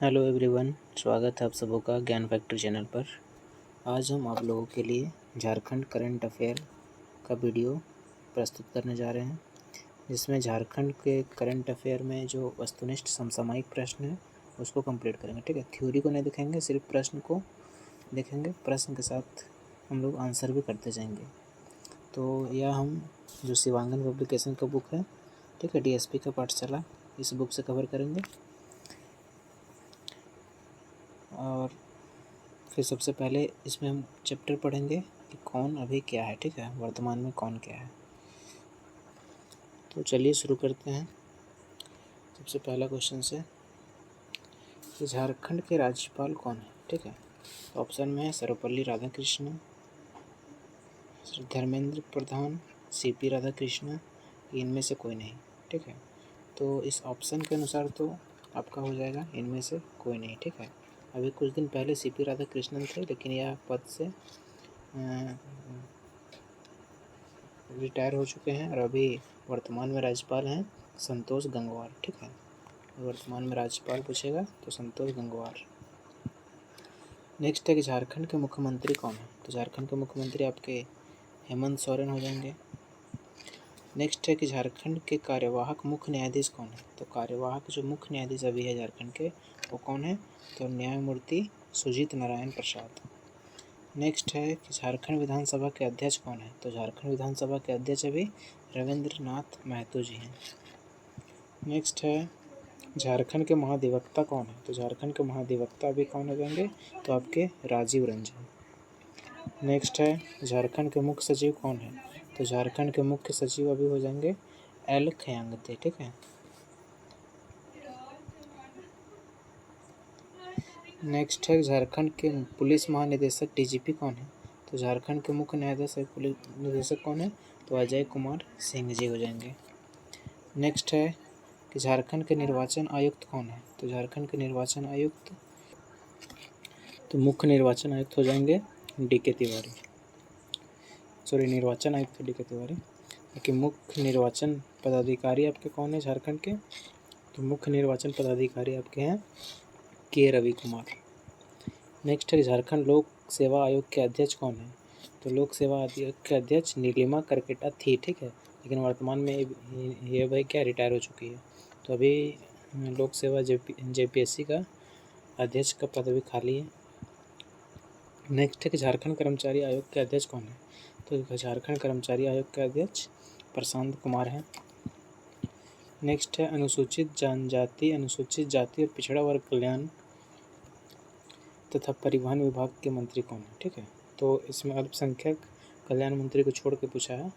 Hello everyone, स्वागत है आप सबों का ज्ञान फैक्ट्री चैनल पर। आज हम आप लोगों के लिए झारखंड करंट अफेयर का वीडियो प्रस्तुत करने जा रहे हैं, जिसमें झारखंड के करंट अफेयर में जो वस्तुनिष्ठ समसामयिक प्रश्न है उसको कंप्लीट करेंगे। ठीक है, थ्योरी को नहीं देखेंगे, सिर्फ प्रश्न को देखेंगे। प्रश्न के साथ हम लोग आंसर भी करते जाएंगे। तो यह हम जो शिवांगन पब्लिकेशन का बुक है, ठीक है, DSP का पाठशाला, इस बुक से कवर करेंगे। और फिर सबसे पहले इसमें हम चैप्टर पढ़ेंगे कि कौन अभी क्या है। ठीक है, वर्तमान में कौन क्या है। तो चलिए शुरू करते हैं सबसे पहला क्वेश्चन से कि झारखंड के राज्यपाल कौन है। ठीक है, ऑप्शन में है सर्वपल्ली राधाकृष्णन, धर्मेंद्र प्रधान, CP राधाकृष्णन, इनमें से कोई नहीं। ठीक है, तो इस ऑप्शन के अनुसार तो आपका हो जाएगा इनमें से कोई नहीं। ठीक है, अभी कुछ दिन पहले CP राधाकृष्णन थे, लेकिन यह पद से रिटायर हो चुके हैं और अभी वर्तमान में राज्यपाल हैं संतोष गंगवार। ठीक है, वर्तमान में राज्यपाल पूछेगा तो संतोष गंगवार। नेक्स्ट है कि झारखंड के मुख्यमंत्री कौन है। तो झारखंड के मुख्यमंत्री आपके हेमंत सोरेन हो जाएंगे। नेक्स्ट है कि झारखंड के कार्यवाहक मुख्य न्यायाधीश कौन है। तो कार्यवाहक जो मुख्य न्यायाधीश अभी है झारखंड के, वो कौन है। तो न्यायमूर्ति सुजीत नारायण प्रसाद। नेक्स्ट है कि झारखंड विधानसभा के अध्यक्ष कौन है। तो झारखंड विधानसभा के अध्यक्ष अभी रविंद्र नाथ महतो जी हैं। नेक्स्ट है झारखंड के महाधिवक्ता कौन है। तो झारखंड के महाधिवक्ता अभी कौन हो जाएंगे। तो आपके राजीव रंजन। नेक्स्ट है झारखंड के मुख्य सचिव कौन है। तो झारखंड के मुख्य सचिव अभी हो जाएंगे L खयांगते। ठीक है, नेक्स्ट है झारखंड के पुलिस महानिदेशक DGP कौन है। तो झारखंड के मुख्य न्यायाधीश पुलिस निदेशक कौन है। तो अजय कुमार सिंह जी हो जाएंगे। नेक्स्ट है कि झारखंड के निर्वाचन आयुक्त कौन है। तो झारखंड के निर्वाचन आयुक्त, तो मुख्य निर्वाचन आयुक्त हो जाएंगे DK तिवारी। सॉरी, निर्वाचन आयुक्त DK तिवारी। कि मुख्य निर्वाचन पदाधिकारी आपके कौन है झारखंड के। तो मुख्य निर्वाचन पदाधिकारी आपके हैं K रवि कुमार। नेक्स्ट है झारखंड लोक सेवा आयोग के अध्यक्ष कौन है। तो लोक सेवा आयोग के अध्यक्ष नीलिमा करकेटा थी। ठीक है, लेकिन वर्तमान में ये भाई क्या रिटायर हो चुकी है। तो अभी लोक सेवा JPSC का अध्यक्ष का पद भी खाली है। नेक्स्ट है कि झारखंड कर्मचारी आयोग के अध्यक्ष कौन है। तो झारखंड कर्मचारी आयोग के अध्यक्ष प्रशांत कुमार हैं। नेक्स्ट है अनुसूचित जनजाति, अनुसूचित जाति और पिछड़ा वर्ग कल्याण तथा परिवहन विभाग के मंत्री कौन है। ठीक है, तो इसमें अल्पसंख्यक कल्याण मंत्री को छोड़ के पूछा है,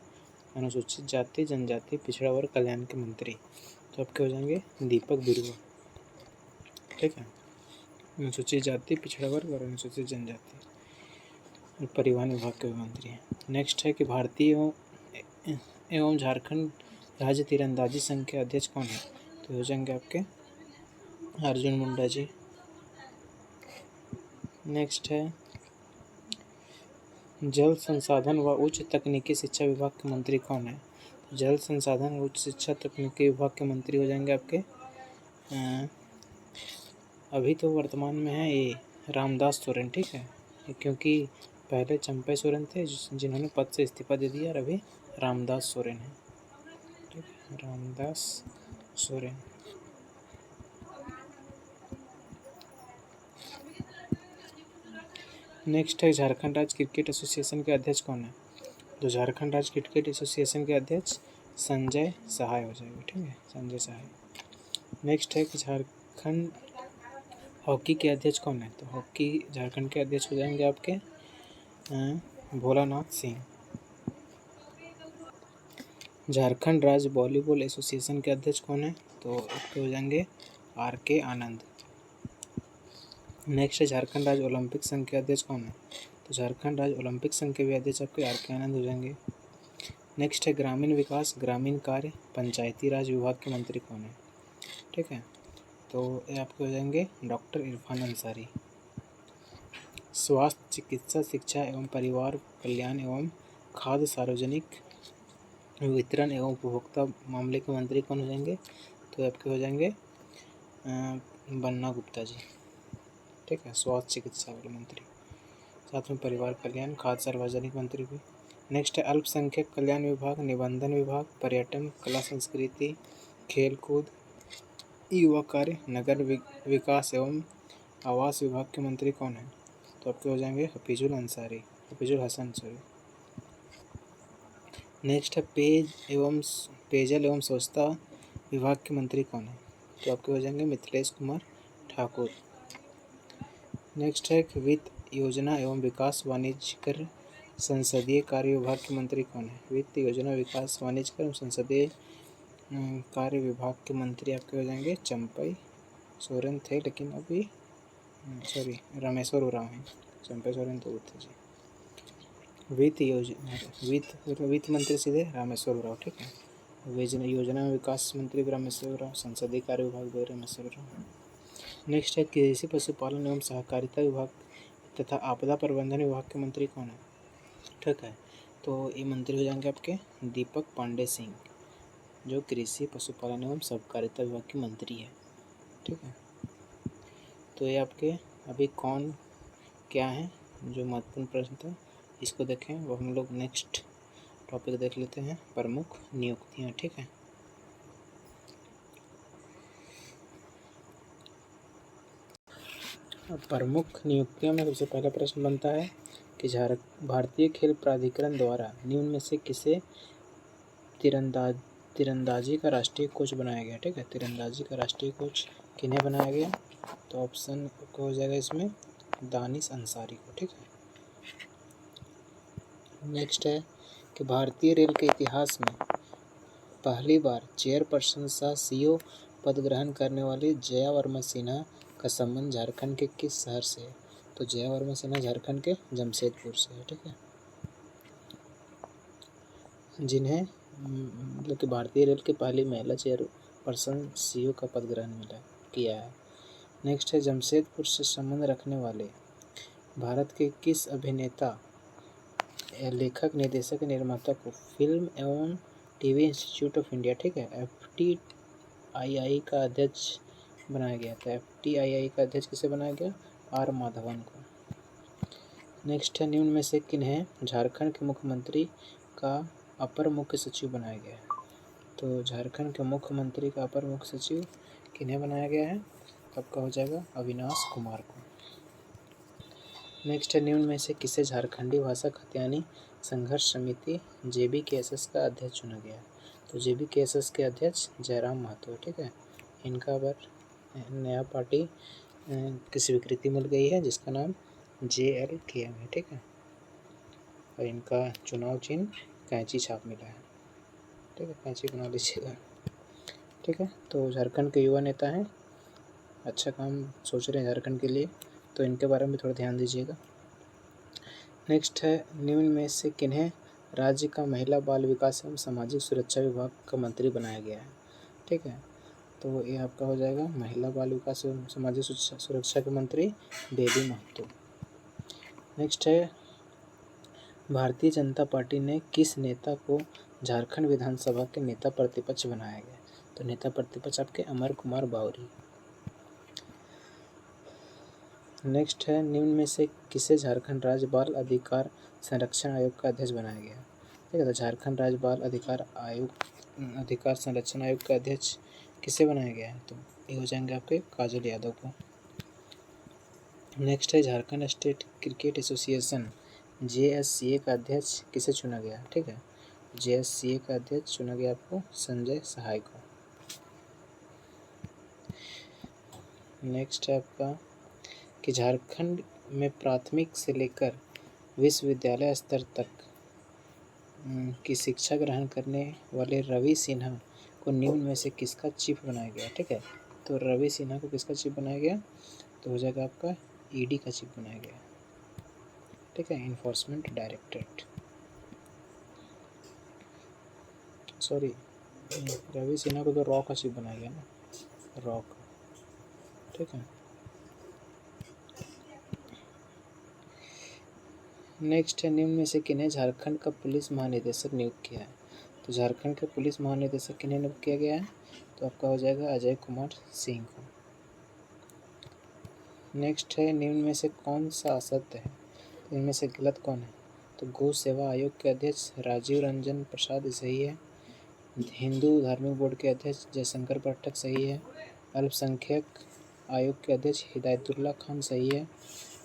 अनुसूचित जाति जनजाति पिछड़ा वर्ग कल्याण के मंत्री। तो आपके हो जाएंगे दीपक बिरुवा। ठीक है, अनुसूचित जाति पिछड़ा वर्ग और अनुसूचित जनजाति और परिवहन विभाग के मंत्री हैं। नेक्स्ट है कि भारतीय एवं झारखंड राज्य तीरंदाजी संघ के अध्यक्ष कौन है। तो हो जाएंगे आपके अर्जुन मुंडा जी। नेक्स्ट है जल संसाधन व उच्च तकनीकी शिक्षा विभाग के मंत्री कौन है। जल संसाधन व उच्च शिक्षा तकनीकी विभाग के मंत्री हो जाएंगे आपके अभी तो वर्तमान में है ये रामदास सोरेन। ठीक है, क्योंकि पहले चंपई सोरेन थे जिन्होंने पद से इस्तीफा दे दिया और अभी रामदास सोरेन है। ठीक है, रामदास सोरेन। नेक्स्ट है झारखंड राज्य क्रिकेट एसोसिएशन के अध्यक्ष कौन है। तो झारखंड राज्य क्रिकेट एसोसिएशन के अध्यक्ष संजय सहाय हो जाएंगे। ठीक है, संजय सहाय। नेक्स्ट है कि झारखंड हॉकी के अध्यक्ष कौन है। तो हॉकी झारखंड के अध्यक्ष हो जाएंगे आपके भोलानाथ सिंह। झारखंड राज्य वॉलीबॉल एसोसिएशन के अध्यक्ष कौन है। तो आपके हो जाएंगे RK आनंद। नेक्स्ट है झारखंड राज्य ओलंपिक संघ के अध्यक्ष कौन है। तो झारखंड राज्य ओलंपिक संघ के भी अध्यक्ष आपके RK आनंद हो जाएंगे। नेक्स्ट है ग्रामीण विकास, ग्रामीण कार्य, पंचायती राज विभाग के मंत्री कौन है। ठीक है, तो ये आपके हो जाएंगे डॉक्टर इरफान अंसारी। स्वास्थ्य, चिकित्सा, शिक्षा एवं परिवार कल्याण एवं खाद्य सार्वजनिक वितरण एवं उपभोक्ता मामले के मंत्री कौन हो जाएंगे। तो आपके हो जाएंगे बन्ना गुप्ता जी, ठीक है, स्वास्थ्य चिकित्सा मंत्री। साथ में परिवार कल्याण, खाद्य सार्वजनिक मंत्री भी। नेक्स्ट है अल्पसंख्यक कल्याण विभाग, निबंधन विभाग, पर्यटन, कला संस्कृति, खेल कूद, युवा कार्य, नगर विकास एवं आवास विभाग के मंत्री कौन है? तो आपके हो जाएंगे हफीजुल हसन सॉरी। नेक्स्ट है पेयजल एवं स्वच्छता विभाग के मंत्री कौन है? तो आपके हो जाएंगे मिथिलेश कुमार ठाकुर। नेक्स्ट है वित्त योजना एवं विकास वाणिज्यकर संसदीय कार्य विभाग के मंत्री कौन है? वित्त योजना विकास वाणिज्यकर एवं संसदीय कार्य विभाग के मंत्री आपके हो जाएंगे चंपई सोरेन थे, लेकिन अभी रामेश्वर उरांव हैं। चंपई सोरेन तो थे जी। वित्त मंत्री सीधे रामेश्वर उरांव, ठीक है। योजना विकास मंत्री रामेश्वर उरांव, संसदीय कार्य विभाग रामेश्वर उरांव। नेक्स्ट है कृषि पशुपालन एवं सहकारिता विभाग तथा आपदा प्रबंधन विभाग के मंत्री कौन है? ठीक है, तो ये मंत्री हो जाएंगे आपके दीपक पांडे सिंह, जो कृषि पशुपालन एवं सहकारिता विभाग के मंत्री है, ठीक है। तो ये आपके अभी कौन क्या है जो महत्वपूर्ण प्रश्न था, इसको देखें, वो हम लोग नेक्स्ट टॉपिक देख लेते हैं, प्रमुख नियुक्तियाँ, ठीक है। अब प्रमुख नियुक्तियों में सबसे पहला प्रश्न बनता है कि भारतीय खेल प्राधिकरण द्वारा निम्न में से किसे तीरंदाजी का राष्ट्रीय कोच बनाया गया? ठीक है, तीरंदाजी का राष्ट्रीय कोच किन्हें बनाया गया? तो ऑप्शन को हो जाएगा इसमें दानिश अंसारी को, ठीक है। नेक्स्ट है कि भारतीय रेल के इतिहास में पहली बार चेयरपर्सन सह सीईओ पद ग्रहण करने वाली जया वर्मा सिन्हा का संबंध झारखंड के किस शहर से है? तो जया वर्मा सिन्हा झारखंड के जमशेदपुर से है, ठीक है। जिन्हें मतलब कि भारतीय रेल के पहली महिला चेयरपर्सन सीईओ का पद ग्रहण किया है। नेक्स्ट है जमशेदपुर से संबंध रखने वाले भारत के किस अभिनेता, लेखक, निर्देशक, निर्माता को फिल्म एवं टीवी इंस्टीट्यूट ऑफ इंडिया, ठीक है, FTII का अध्यक्ष बनाया गया था? FTII का अध्यक्ष किसे बनाया गया? R माधवन को। नेक्स्ट है निम्न में से किन्हें झारखंड के मुख्यमंत्री का अपर मुख्य सचिव बनाया गया है? तो झारखंड के मुख्यमंत्री का अपर मुख्य सचिव किन्हें बनाया गया है? आपका हो जाएगा अविनाश कुमार को। नेक्स्ट है निम्न में से किसे झारखंडी भाषा खतियानी संघर्ष समिति JBKSS का अध्यक्ष चुना गया? तो JBKSS के अध्यक्ष जयराम महतो, ठीक है। इनका अब नया पार्टी की स्वीकृति मिल गई है जिसका नाम JLKM है, ठीक है। और इनका चुनाव चिन्ह कैंची छाप मिला है, ठीक है, कैंची बना लीजिएगा, ठीक है। तो झारखंड के युवा नेता हैं, अच्छा काम सोच रहे हैं झारखंड के लिए, तो इनके बारे में थोड़ा ध्यान दीजिएगा। नेक्स्ट है निम्न में से किन्हें राज्य का महिला बाल विकास एवं सामाजिक सुरक्षा विभाग का मंत्री बनाया गया है? ठीक है, तो ये आपका हो जाएगा महिला बाल विकास एवं सामाजिक सुरक्षा के मंत्री बेबी महतो। नेक्स्ट है भारतीय जनता पार्टी ने किस नेता को झारखंड विधानसभा के नेता प्रतिपक्ष बनाया गया? तो नेता प्रतिपक्ष आपके अमर कुमार बावरी। नेक्स्ट है निम्न में से किसे झारखंड राज्य बाल अधिकार संरक्षण आयोग का अध्यक्ष बनाया गया? ठीक है, तो झारखंड राज्य बाल अधिकार संरक्षण आयोग का अध्यक्ष किसे बनाया गया है? तो ये हो जाएंगे आपके काजल यादव को। नेक्स्ट है Jharkhand state cricket association JSCA का अध्यक्ष किसे चुना गया? ठीक है, JSCA का अध्यक्ष चुना गया आपको संजय सहाय को। नेक्स्ट है आपका कि झारखंड में प्राथमिक से लेकर विश्वविद्यालय स्तर तक की शिक्षा ग्रहण करने वाले रवि सिन्हा को निम्न में से किसका चीफ बनाया गया? ठीक है, तो रवि सिन्हा को किसका चीफ बनाया गया? तो हो जाएगा आपका ED का चीफ बनाया गया, ठीक है, enforcement directorate. Sorry, Ravi Sinha को तो रॉ का चीफ बनाया गया ना, रॉ का, ठीक है। नेक्स्ट है निम्न में से किन्हें झारखंड का पुलिस महानिदेशक नियुक्त किया है? तो झारखंड के पुलिस महानिदेशक किन्हें नियुक्त किया गया है? तो आपका हो जाएगा अजय कुमार सिंह को। नेक्स्ट है निम्न में से कौन सा असत्य है, तो इनमें से गलत कौन है, तो गौ सेवा आयोग के अध्यक्ष राजीव रंजन प्रसाद सही है, हिंदू धार्मिक बोर्ड के अध्यक्ष जयशंकर पाठक सही है, अल्पसंख्यक आयोग के अध्यक्ष हिदायतुल्ला खान सही है,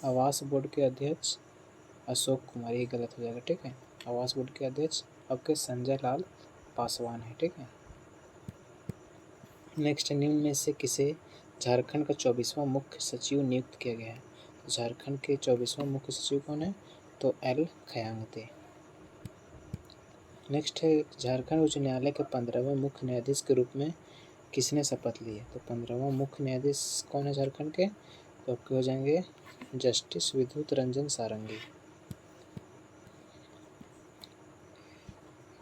आवास बोर्ड के अध्यक्ष अशोक कुमार, ये गलत हो जाएगा। ठीक है, आवास बोर्ड के अध्यक्ष आपके संजय लाल पासवान है। ठीक है, नेक्स्ट निम्न में से किसे झारखंड का 24वां मुख्य सचिव नियुक्त किया गया है, तो झारखंड के 24वां मुख्य सचिव कौन है, तो एल खयांगते। नेक्स्ट है झारखंड उच्च न्यायालय के 15वें मुख्य न्यायाधीश के रूप में किसने शपथ ली है, तो 15वां मुख्य न्यायाधीश कौन है झारखंड के, तो आपके हो जाएंगे जस्टिस विद्युत रंजन सारंगी।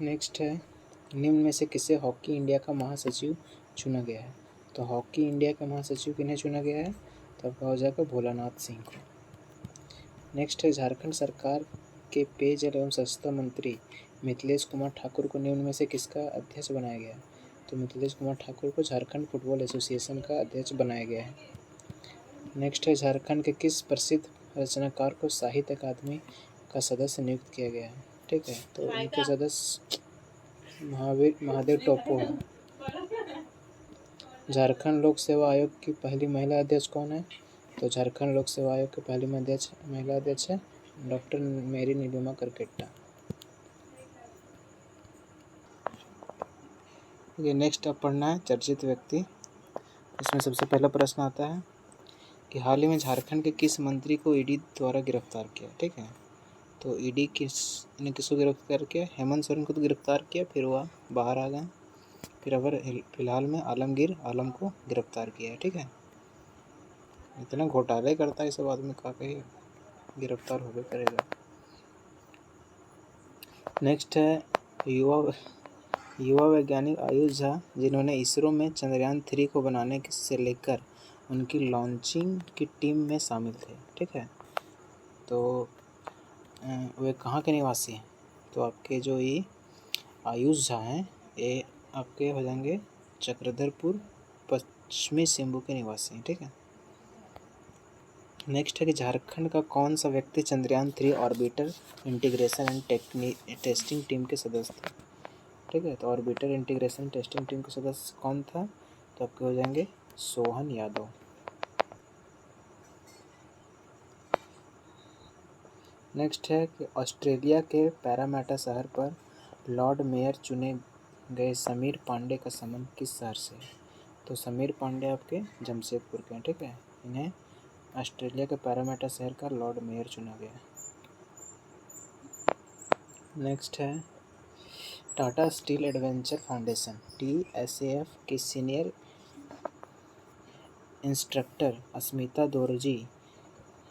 नेक्स्ट है निम्न में से किसे हॉकी इंडिया का महासचिव चुना गया है, तो हॉकी इंडिया का महासचिव किन्हें चुना गया है, तो आपका हो जाएगा भोलानाथ सिंह को। नेक्स्ट है झारखंड सरकार के पेयजल एवं स्वच्छता मंत्री मिथिलेश कुमार ठाकुर को निम्न में से किसका अध्यक्ष बनाया गया है, तो मिथिलेश कुमार ठाकुर को झारखंड फुटबॉल एसोसिएशन का अध्यक्ष बनाया गया है। नेक्स्ट है झारखंड के किस प्रसिद्ध रचनाकार को साहित्य अकादमी का सदस्य नियुक्त किया गया है, ठीक है, तो इनके सदस्य महादेव टोप्पो है। झारखंड लोक सेवा आयोग की पहली महिला अध्यक्ष कौन है, तो झारखंड लोक सेवा आयोग की पहली महिला अध्यक्ष है डॉक्टर मेरी नीलिमा करकेट्टा। ये नेक्स्ट अब पढ़ना है चर्चित व्यक्ति। इसमें सबसे पहला प्रश्न आता है कि हाल ही में झारखंड के किस मंत्री को ईडी द्वारा गिरफ्तार किया। ठीक है, तो ईडी ने किसको गिरफ्तार किया, हेमंत सोरेन को तो गिरफ्तार किया, फिर वह बाहर आ गए, फिर अब फिलहाल में आलमगीर आलम को गिरफ्तार किया है। ठीक है, इतना घोटाले करता है सब आदमी का कहीं गिरफ्तार होकर करेगा। नेक्स्ट है युवा वैज्ञानिक आयुष झा, जिन्होंने इसरो में चंद्रयान 3 को बनाने से लेकर उनकी लॉन्चिंग की टीम में शामिल थे। ठीक है, तो वे कहाँ के निवासी हैं, तो आपके जो ये आयुष झा हैं ये आपके हो जाएंगे चक्रधरपुर पश्चिमी सिंहभूम के निवासी हैं। ठीक है, नेक्स्ट है कि झारखंड का कौन सा व्यक्ति Chandrayaan 3 orbiter integration and testing team के सदस्य थे। ठीक है, तो ऑर्बिटर इंटीग्रेशन टेस्टिंग टीम का सदस्य कौन था, तो आपके हो जाएंगे सोहन यादव। नेक्स्ट है कि ऑस्ट्रेलिया के पैरामाटा शहर पर लॉर्ड मेयर चुने गए समीर पांडे का संबंध किस शहर से है, तो समीर पांडे आपके जमशेदपुर के हैं। ठीक है, इन्हें ऑस्ट्रेलिया के पैरामाटा शहर का लॉर्ड मेयर चुना गया। नेक्स्ट है Tata steel adventure foundation TSAF की सीनियर इंस्ट्रक्टर अस्मिता दोरजी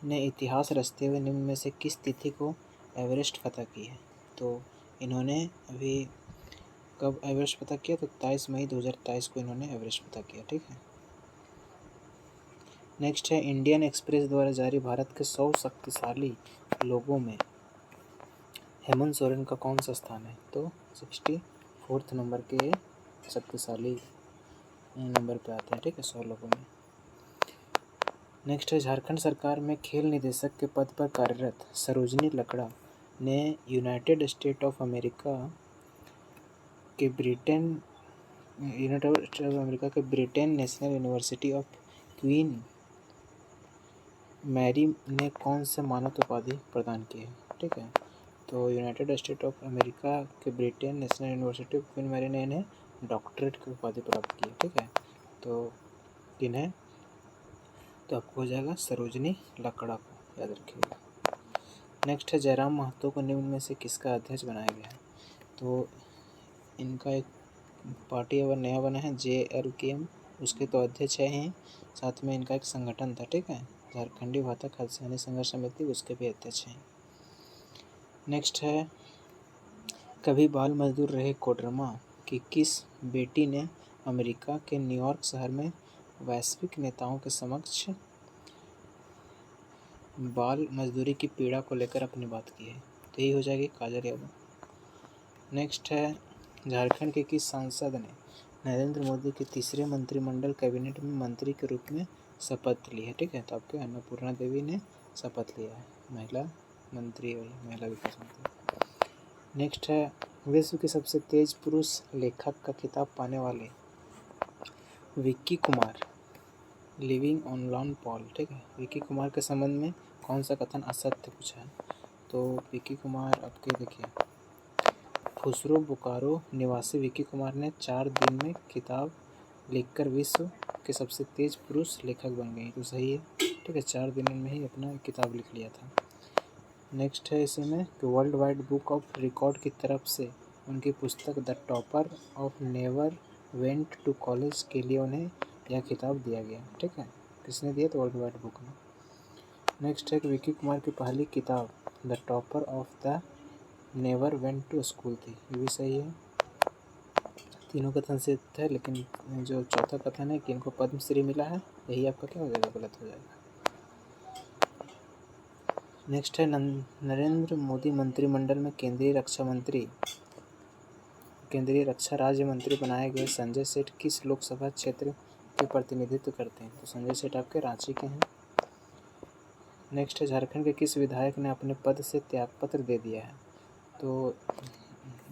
ने इतिहास रचते हुए निम्न में से किस तिथि को एवरेस्ट फतह की है, तो इन्होंने अभी कब एवरेस्ट फतह किया, तो 23 मई 2023 को इन्होंने एवरेस्ट फतह किया। ठीक है, नेक्स्ट है इंडियन एक्सप्रेस द्वारा जारी भारत के 100 शक्तिशाली लोगों में हेमंत सोरेन का कौन सा स्थान है, तो 64 नंबर के शक्तिशाली नंबर पे आते हैं। ठीक है, 100 लोगों में। नेक्स्ट है झारखंड सरकार में खेल निदेशक के पद पर कार्यरत सरोजनी लकड़ा ने यूनाइटेड स्टेट ऑफ अमेरिका के Britain National University of Queen Mary ने कौन से मानद उपाधि प्रदान की है। ठीक है, तो यूनाइटेड स्टेट ऑफ अमेरिका के Britain National University of Queen Mary ने इन्हें डॉक्टरेट की उपाधि प्राप्त की है। ठीक है, तो किन्हें, तो आपको हो जाएगा सरोजनी लकड़ा को याद रखिएगा। नेक्स्ट है जयराम महतो को निम्न में से किसका अध्यक्ष बनाया गया है, तो इनका एक पार्टी अगर नया बना है JLKM, उसके तो अध्यक्ष हैं, साथ में इनका एक संगठन था। ठीक है, झारखंडी भाषा खालिस्तानी संघर्ष समिति, उसके भी अध्यक्ष हैं। नेक्स्ट है कभी बाल मजदूर रहे कोडरमा की किस बेटी ने अमेरिका के न्यूयॉर्क शहर में वैश्विक नेताओं के समक्ष बाल मजदूरी की पीड़ा को लेकर अपनी बात की है, तो यही हो जाएगी काजल यादव। नेक्स्ट है झारखंड के किस सांसद ने नरेंद्र मोदी के तीसरे मंत्रिमंडल कैबिनेट में मंत्री के रूप में शपथ ली है, ठीक है। तो आपके अन्नपूर्णा देवी ने शपथ लिया है, महिला मंत्री और महिला विकास मंत्री। नेक्स्ट है विश्व के सबसे तेज पुरुष लेखक का खिताब पाने वाले Vicky Kumar, living on lawn Paul, ठीक है। विक्की कुमार के संबंध में कौन सा कथन असत्य पूछा है? तो विक्की कुमार आपके देखिए, खुसरो बोकारो निवासी विक्की कुमार ने 4 दिन में किताब लिखकर विश्व के सबसे तेज पुरुष लेखक बन गए, तो सही है, ठीक है। 4 दिन में ही अपना किताब लिख लिया था। नेक्स्ट है इसी में कि World Wide Book of Record की तरफ से उनकी पुस्तक the Topper of Never Went to College के लिए उन्हें यह खिताब दिया गया, ठीक है। किसने दिया? तो वर्ल्ड वाइड बुक में। नेक्स्ट है कि विक्की कुमार की पहली किताब the Topper of the Never Went to School थी, ये भी सही है। तीनों कथन से है, लेकिन जो चौथा कथन है कि इनको पद्मश्री मिला है, यही आपका क्या हो जाएगा? गलत हो जाएगा। नेक्स्ट है नरेंद्र मोदी मंत्रिमंडल में केंद्रीय रक्षा राज्य मंत्री बनाए गए संजय सेठ किस लोकसभा क्षेत्र के प्रतिनिधित्व करते हैं? तो संजय सेठ आपके रांची के हैं। नेक्स्ट है झारखंड के किस विधायक ने अपने पद से त्यागपत्र दे दिया है? तो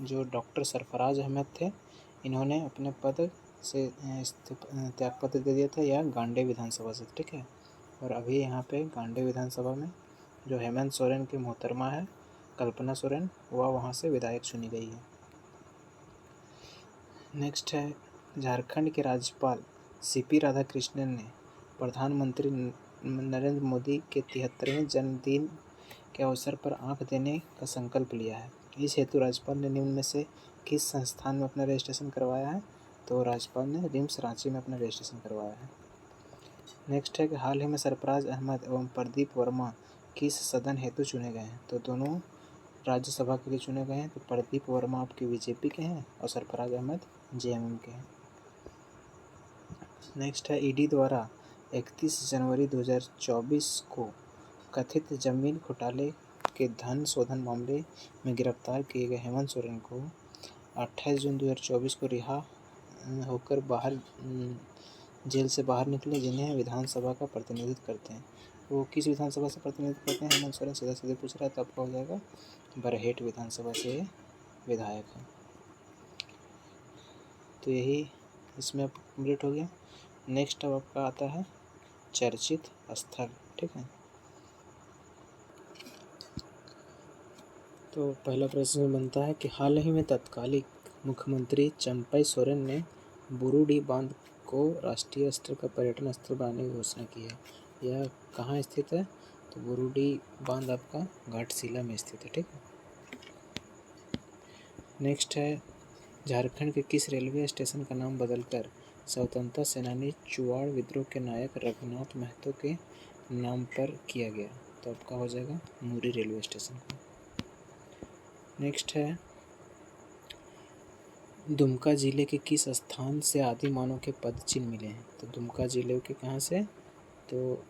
जो डॉक्टर सरफराज अहमद थे, इन्होंने अपने पद से त्यागपत्र दे दिया था, या गांडे विधानसभा से, ठीक है। और अभी यहाँ पे गांडे विधानसभा में जो हेमंत सोरेन की मोहतरमा है कल्पना सोरेन, वह वहाँ से विधायक चुनी गई है। नेक्स्ट है झारखंड के राज्यपाल सीपी राधाकृष्णन ने प्रधानमंत्री नरेंद्र मोदी के 73वें जन्मदिन के अवसर पर आँख देने का संकल्प लिया है। इस हेतु राज्यपाल ने निम्न में से किस संस्थान में अपना रजिस्ट्रेशन करवाया है? तो राज्यपाल ने रिम्स रांची में अपना रजिस्ट्रेशन करवाया है। नेक्स्ट है कि हाल ही में सरफराज अहमद एवं प्रदीप वर्मा किस सदन हेतु चुने गए हैं? तो दोनों राज्यसभा के लिए चुने गए हैं। तो प्रदीप वर्मा आपके बीजेपी के हैं और सरफराज अहमद जेएमएम के हैं। नेक्स्ट है ईडी द्वारा 31 जनवरी 2024 को कथित जमीन घोटाले के धन शोधन मामले में गिरफ्तार किए गए हेमंत सोरेन को 28 जून 2024 को रिहा होकर जेल से बाहर निकले, जिन्हें विधानसभा का प्रतिनिधित्व करते हैं। वो किस विधानसभा से प्रतिनिधित्व करते हैं? हेमंत सोरेन सीधे सीधे पूछ रहा है, तो आपका हो जाएगा बरहेट विधानसभा से विधायक है। तो यही इसमें अब कंप्लीट हो गया। नेक्स्ट अब आपका आता है चर्चित स्थल, ठीक है। तो पहला प्रश्न बनता है कि हाल ही में तत्कालीन मुख्यमंत्री चंपई सोरेन ने बुरुडी बांध को राष्ट्रीय स्तर का पर्यटन स्थल बनाने की घोषणा की है। यह कहाँ स्थित है? तो बुरुडी बांध आपका घाटशिला में स्थित है, ठीक है। नेक्स्ट है झारखंड के किस रेलवे स्टेशन का नाम बदलकर स्वतंत्रता सेनानी चुआड़ विद्रोह के नायक रघुनाथ महतो के नाम पर किया गया? तो आपका हो जाएगा मुरी रेलवे स्टेशन। नेक्स्ट है दुमका जिले के किस स्थान से आदि मानव के पद चिन्ह मिले हैं? तो दुमका जिले के कहाँ से? तो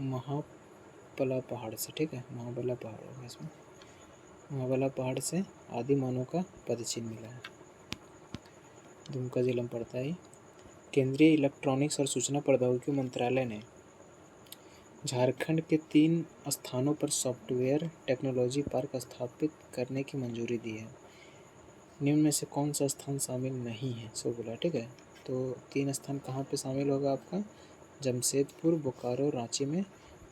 महाबला पहाड़ से, ठीक है। महाबला पहाड़ होगा इसमें, महाबला पहाड़ से आदि मानव का पद चिन्ह मिला है, दुमका जिला में पड़ता है। केंद्रीय इलेक्ट्रॉनिक्स और सूचना प्रौद्योगिकी मंत्रालय ने झारखंड के 3 स्थानों पर सॉफ्टवेयर टेक्नोलॉजी पार्क स्थापित करने की मंजूरी दी है। निम्न में से कौन सा स्थान शामिल नहीं है? सो बोला, ठीक है। तो 3 स्थान कहाँ पे शामिल होगा आपका? जमशेदपुर, बोकारो, रांची में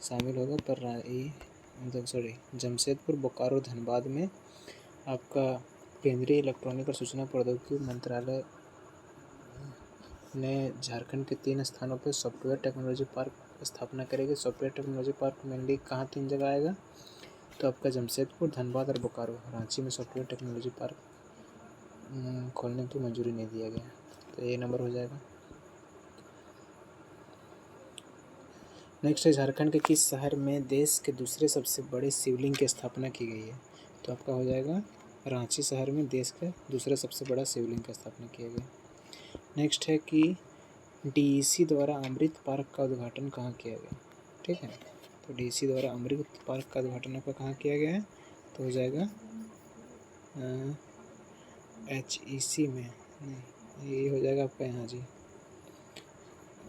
शामिल होगा, पर जमशेदपुर, बोकारो, धनबाद में आपका केंद्रीय इलेक्ट्रॉनिक और सूचना प्रौद्योगिकी मंत्रालय ने झारखंड के 3 स्थानों पर सॉफ्टवेयर टेक्नोलॉजी पार्क स्थापना करेगी। सॉफ्टवेयर टेक्नोलॉजी पार्क मेनली कहाँ 3 जगह आएगा? तो आपका जमशेदपुर, धनबाद और बोकारो। रांची में सॉफ्टवेयर टेक्नोलॉजी पार्क खोलने की मंजूरी नहीं दिया गया, तो ये नंबर हो जाएगा। नेक्स्ट है झारखंड के किस शहर में देश के दूसरे सबसे बड़े शिवलिंग की स्थापना की गई है? तो आपका हो जाएगा रांची शहर में देश का दूसरा सबसे बड़ा शिवलिंग की स्थापना किया गया। नेक्स्ट है कि डीईसी द्वारा अमृत पार्क का उद्घाटन कहाँ किया गया? ठीक है, तो डीईसी द्वारा अमृत पार्क का उद्घाटन आपका कहाँ किया गया है? तो हो जाएगा HEC में, नहीं ये हो जाएगा आपका यहाँ जी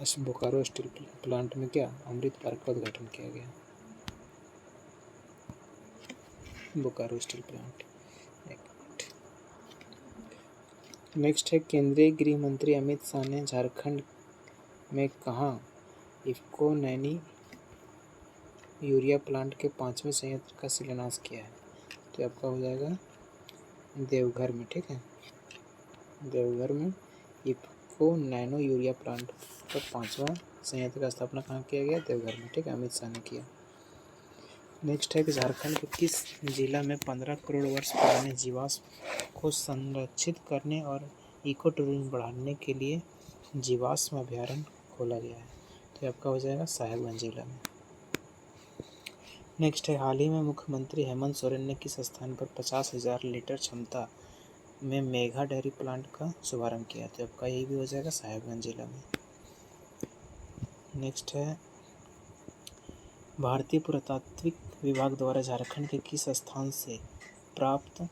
इस बोकारो स्टील प्लांट में क्या अमृत पार्क का उद्घाटन किया गया। Bokaro steel plant. नेक्स्ट है केंद्रीय गृह मंत्री अमित शाह ने झारखंड में कहाँ इफ्को नैनी यूरिया प्लांट के 5वें संयंत्र का शिलान्यास किया है। तो आपका हो जाएगा देवघर में। ठीक है, देवघर में इफ्को नैनो यूरिया प्लांट का 5वां संयंत्र का स्थापना कहाँ किया गया, देवघर में। ठीक है, अमित शाह ने किया। नेक्स्ट है कि झारखंड के किस जिला में 15 करोड़ वर्ष पुराने जीवाश्म को संरक्षित करने और इको टूरिज्म बढ़ाने के लिए जीवाश्म अभयारण्य खोला गया है। तो आपका हो जाएगा साहेबगंज जिला में। नेक्स्ट है हाल ही में मुख्यमंत्री हेमंत सोरेन ने किस स्थान पर 50,000 लीटर क्षमता में मेगा डेयरी प्लांट का शुभारंभ किया। तो आपका यही भी हो जाएगा साहेबगंज जिला में। नेक्स्ट है भारतीय पुरातात्विक विभाग द्वारा झारखंड के किस स्थान से प्राप्त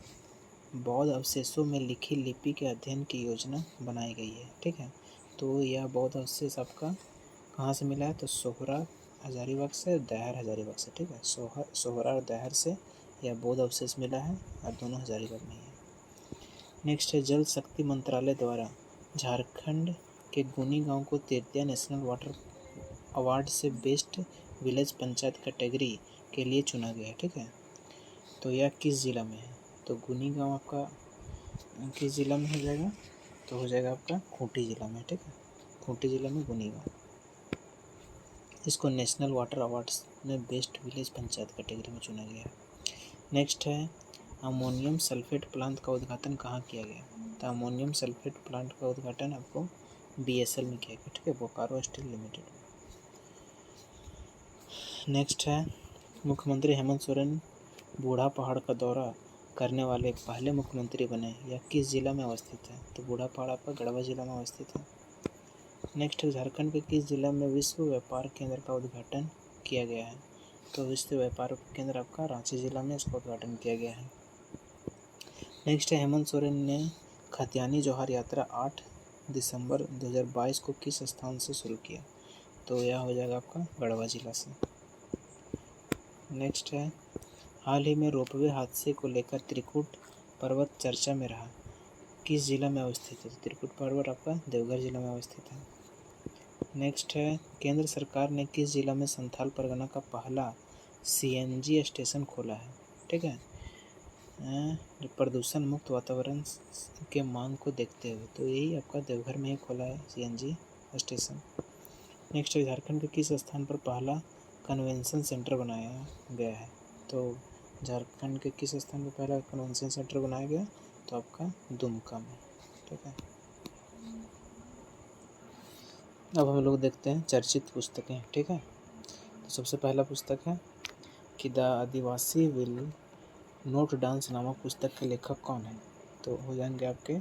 बौद्ध अवशेषों में लिखी लिपि के अध्ययन की योजना बनाई गई है। ठीक है, तो यह बौद्ध अवशेष आपका कहाँ से मिला है, तो सोहरा हजारीबाग से, दहर हजारीबाग से। ठीक है, सोहरा और दहर से यह बौद्ध अवशेष मिला है और दोनों हजारीबाग में है। नेक्स्ट है जल शक्ति मंत्रालय द्वारा झारखंड के गुनी गांव को तृतीय नेशनल वाटर अवार्ड से बेस्ट विलेज पंचायत कैटेगरी के लिए चुना गया है। ठीक है, तो यह किस ज़िला में है, तो गुनी गांव आपका किस ज़िला में हो जाएगा, तो हो जाएगा आपका खूंटी ज़िला में। ठीक है, खूंटी ज़िला में गुनी गांव, इसको नेशनल वाटर अवार्ड्स में बेस्ट विलेज पंचायत कैटेगरी में चुना गया है। नेक्स्ट है अमोनियम सल्फेट प्लांट का उद्घाटन कहाँ किया गया, तो अमोनियम सल्फेट प्लांट का उद्घाटन आपको BSL में किया गया। ठीक है, बोकारो स्टील लिमिटेड। नेक्स्ट है मुख्यमंत्री हेमंत सोरेन बूढ़ा पहाड़ का दौरा करने वाले पहले मुख्यमंत्री बने। यह किस जिला में अवस्थित है, तो बूढ़ा पहाड़ आपका गढ़वा जिला में अवस्थित है। नेक्स्ट है झारखंड के किस जिला में विश्व व्यापार केंद्र का उद्घाटन किया गया है, तो विश्व व्यापार केंद्र आपका रांची जिला में इसका उद्घाटन किया गया है। नेक्स्ट है हेमंत सोरेन ने खतियानी जोहार यात्रा 8 दिसंबर 2022 को किस स्थान से शुरू किया, तो यह हो जाएगा आपका गढ़वा जिला से। नेक्स्ट है हाल ही में रोपवे हादसे को लेकर त्रिकुट पर्वत चर्चा में रहा, किस जिला में अवस्थित है, तो त्रिकुट पर्वत आपका देवघर जिला में अवस्थित है। नेक्स्ट है केंद्र सरकार ने किस जिला में संथाल परगना का पहला CNG स्टेशन खोला है। ठीक है, प्रदूषण मुक्त वातावरण के मांग को देखते हुए, तो यही आपका देवघर में ही खोला है CNG स्टेशन। नेक्स्ट है झारखंड के किस स्थान पर पहला कन्वेंशन सेंटर बनाया गया है, तो झारखंड के किस स्थान पर पहला कन्वेंशन सेंटर बनाया गया, तो आपका दुमका में। ठीक है, अब हम लोग देखते हैं चर्चित पुस्तकें। ठीक है, तो सबसे पहला पुस्तक है कि the adivasi will not dance नामक पुस्तक के लेखक कौन है, तो हो जाएंगे आपके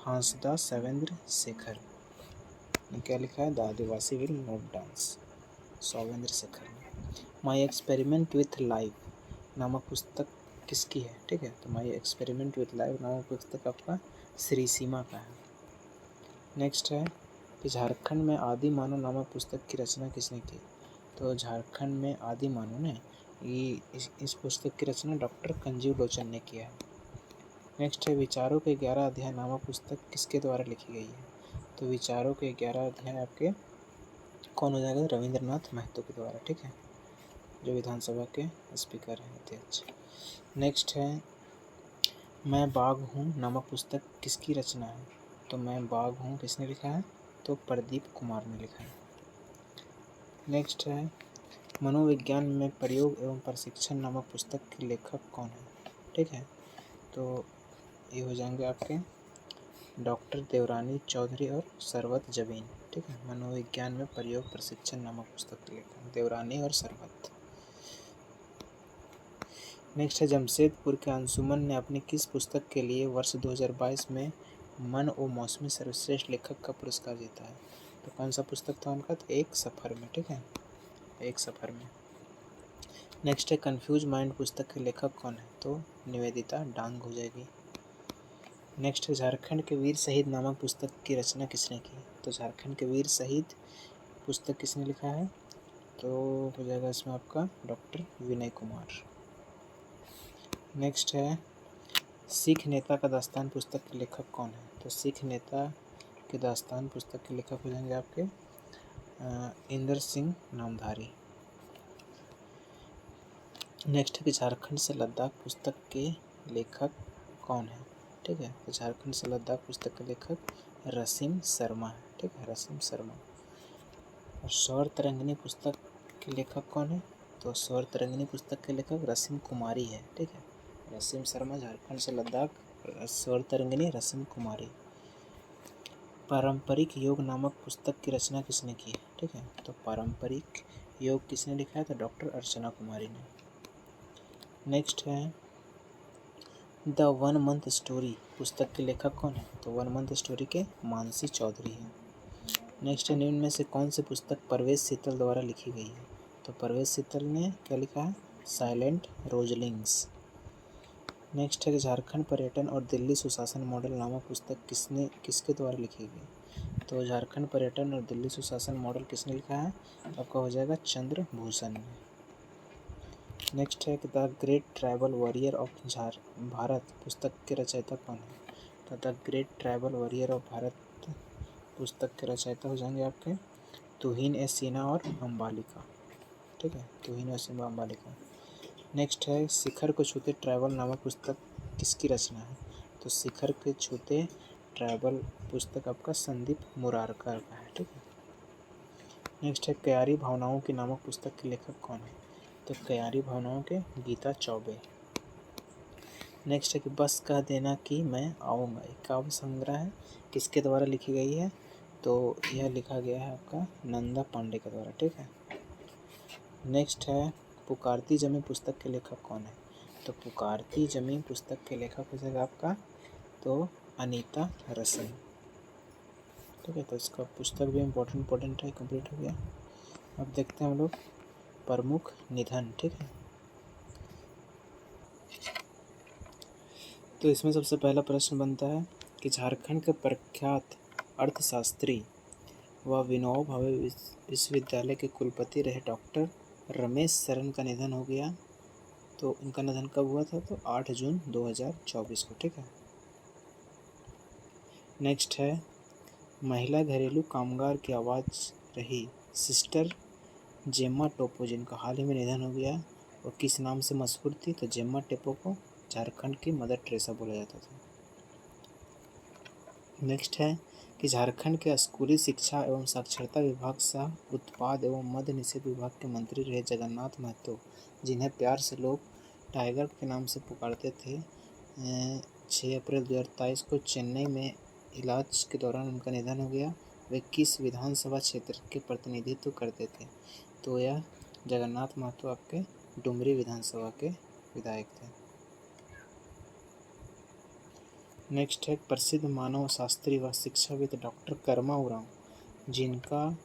हांसदा सवेंद्र शेखर। क्या लिखा है, the adivasi will not dance, Sowvendra Shekhar ने। माई एक्सपेरिमेंट विथ लाइफ नामक पुस्तक किसकी है। ठीक है, तो माई एक्सपेरिमेंट विथ लाइफ नामक पुस्तक आपका श्री सीमा का है। नेक्स्ट है कि झारखंड में आदि मानव नामक पुस्तक की रचना किसने की, तो झारखंड में आदि मानव ने इस पुस्तक की रचना डॉक्टर कंजीव लोचन ने किया है। नेक्स्ट है विचारों के 11 अध्याय नामक पुस्तक किसके द्वारा लिखी गई है, तो विचारों के 11 अध्याय आपके कौन हो जाएगा, रविंद्रनाथ महतो के द्वारा। ठीक है, जो विधानसभा के स्पीकर हैं, अध्यक्ष। नेक्स्ट है मैं बाघ हूँ नामक पुस्तक किसकी रचना है, तो मैं बाघ हूँ किसने लिखा है, तो प्रदीप कुमार ने लिखा है। नेक्स्ट है मनोविज्ञान में प्रयोग एवं प्रशिक्षण नामक पुस्तक के लेखक कौन है। ठीक है, तो ये हो जाएंगे आपके डॉक्टर देवरानी चौधरी और सरवत जबीन। ठीक है, मनोविज्ञान में प्रयोग प्रशिक्षण नामक पुस्तक के लेखक देवरानी और सरवत। नेक्स्ट है जमशेदपुर के अंशुमन ने अपनी किस पुस्तक के लिए वर्ष 2022 में मन और मौसमी सर्वश्रेष्ठ लेखक का पुरस्कार जीता है, तो कौन सा पुस्तक था उनका, तो एक सफ़र में। ठीक है, एक सफ़र में। नेक्स्ट है कन्फ्यूज माइंड पुस्तक के लेखक कौन है, तो निवेदिता डांग हो जाएगी। नेक्स्ट है झारखंड के वीर शहीद नामक पुस्तक की रचना किसने की, तो झारखंड के वीर शहीद पुस्तक किसने लिखा है? तो हो जाएगा इसमें आपका डॉक्टर विनय कुमार। नेक्स्ट है सिख नेता का दास्तान पुस्तक के लेखक कौन है? तो सिख नेता के दास्तान पुस्तक के लेखक हो जाएंगे आपके इंदर सिंह नामधारी। नेक्स्ट है कि झारखंड से लद्दाख पुस्तक के लेखक कौन है? ठीक है, तो झारखंड से लद्दाख पुस्तक के लेखक रसीम शर्मा है। ठीक है, रसीम शर्मा। और स्वर तरंगिनी पुस्तक के लेखक कौन है? तो स्वर तरंगिनी पुस्तक के लेखक रसीम कुमारी है। ठीक है, रसीम शर्मा झारखंड से लद्दाख, स्वर तरंगिनी रसीम कुमारी। पारंपरिक योग नामक पुस्तक की रचना किसने की है? ठीक है, तो पारंपरिक योग किसने लिखा है? तो डॉक्टर अर्चना कुमारी ने। नेक्स्ट है द 1 मंथ स्टोरी पुस्तक के लेखक कौन है? तो 1 मंथ स्टोरी के मानसी चौधरी है। नेक्स्ट है निम्न में से कौन सी पुस्तक परवेश सीतल द्वारा लिखी गई है? तो परवेश सीतल ने क्या लिखा है? साइलेंट रोजलिंग्स। नेक्स्ट है कि झारखंड पर्यटन और दिल्ली सुशासन मॉडल नामक पुस्तक किसके द्वारा लिखी गई? तो झारखंड पर्यटन और दिल्ली सुशासन मॉडल किसने लिखा है? आपका हो जाएगा चंद्रभूषण ने। नेक्स्ट है कि the great tribal warrior of Bharat पुस्तक के रचयिता कौन है? तो the great tribal warrior of Bharat पुस्तक के रचयिता हो जाएंगे आपके तुहिन ए सिन्हा और अम्बालिका। ठीक है, तुहिन ए सिन्हा अम्बालिका। नेक्स्ट है शिखर को छूते ट्राइबल नामक पुस्तक किसकी रचना है? तो शिखर के छूते ट्राइबल पुस्तक आपका संदीप मुरारकर का है। ठीक है। नेक्स्ट है क्यारी भावनाओं की नामक पुस्तक के लेखक कौन है? तो क्यारी भावनाओं के गीता चौबे। नेक्स्ट है कि बस कह देना कि मैं आऊँगा, एक काव्य संग्रह है, किसके द्वारा लिखी गई है? तो यह लिखा गया है आपका नंदा पांडे के द्वारा। ठीक है। नेक्स्ट है पुकारती जमी पुस्तक के लेखक कौन है? तो पुकारती जमी पुस्तक के लेखक हो जाएगा आपका तो अनीता रसन। ठीक है, तो इसका पुस्तक भी इम्पोर्टेंट है, कंप्लीट हो गया। अब देखते हैं हम लोग प्रमुख निधन। ठीक है, तो इसमें सबसे पहला प्रश्न बनता है कि झारखंड के प्रख्यात अर्थशास्त्री व विनोबा भावे विश्वविद्यालय के कुलपति रहे डॉक्टर रमेश शरण का निधन हो गया। तो इनका निधन कब हुआ था? तो 8 जून 2024 को। ठीक है। नेक्स्ट है महिला घरेलू कामगार की आवाज़ रही सिस्टर जेम्मा टोपो, जिनका हाल ही में निधन हो गया, और किस नाम से मशहूर थी? तो जेम्मा टोपो को झारखंड की मदर टेरेसा बोला जाता था। नेक्स्ट है कि झारखंड के स्कूली शिक्षा एवं साक्षरता विभाग सह उत्पाद एवं मद्य निषेध विभाग के मंत्री रहे जगन्नाथ महतो, जिन्हें प्यार से लोग टाइगर के नाम से पुकारते थे, 6 अप्रैल 2023 को चेन्नई में इलाज के दौरान उनका निधन हो गया। वे किस विधानसभा क्षेत्र के प्रतिनिधित्व करते थे? तो यह जगन्नाथ महतो आपके डुमरी विधानसभा के विधायक थे। नेक्स्ट है प्रसिद्ध मानव शास्त्री व शिक्षाविद डॉक्टर कर्मा उरांव, जिनका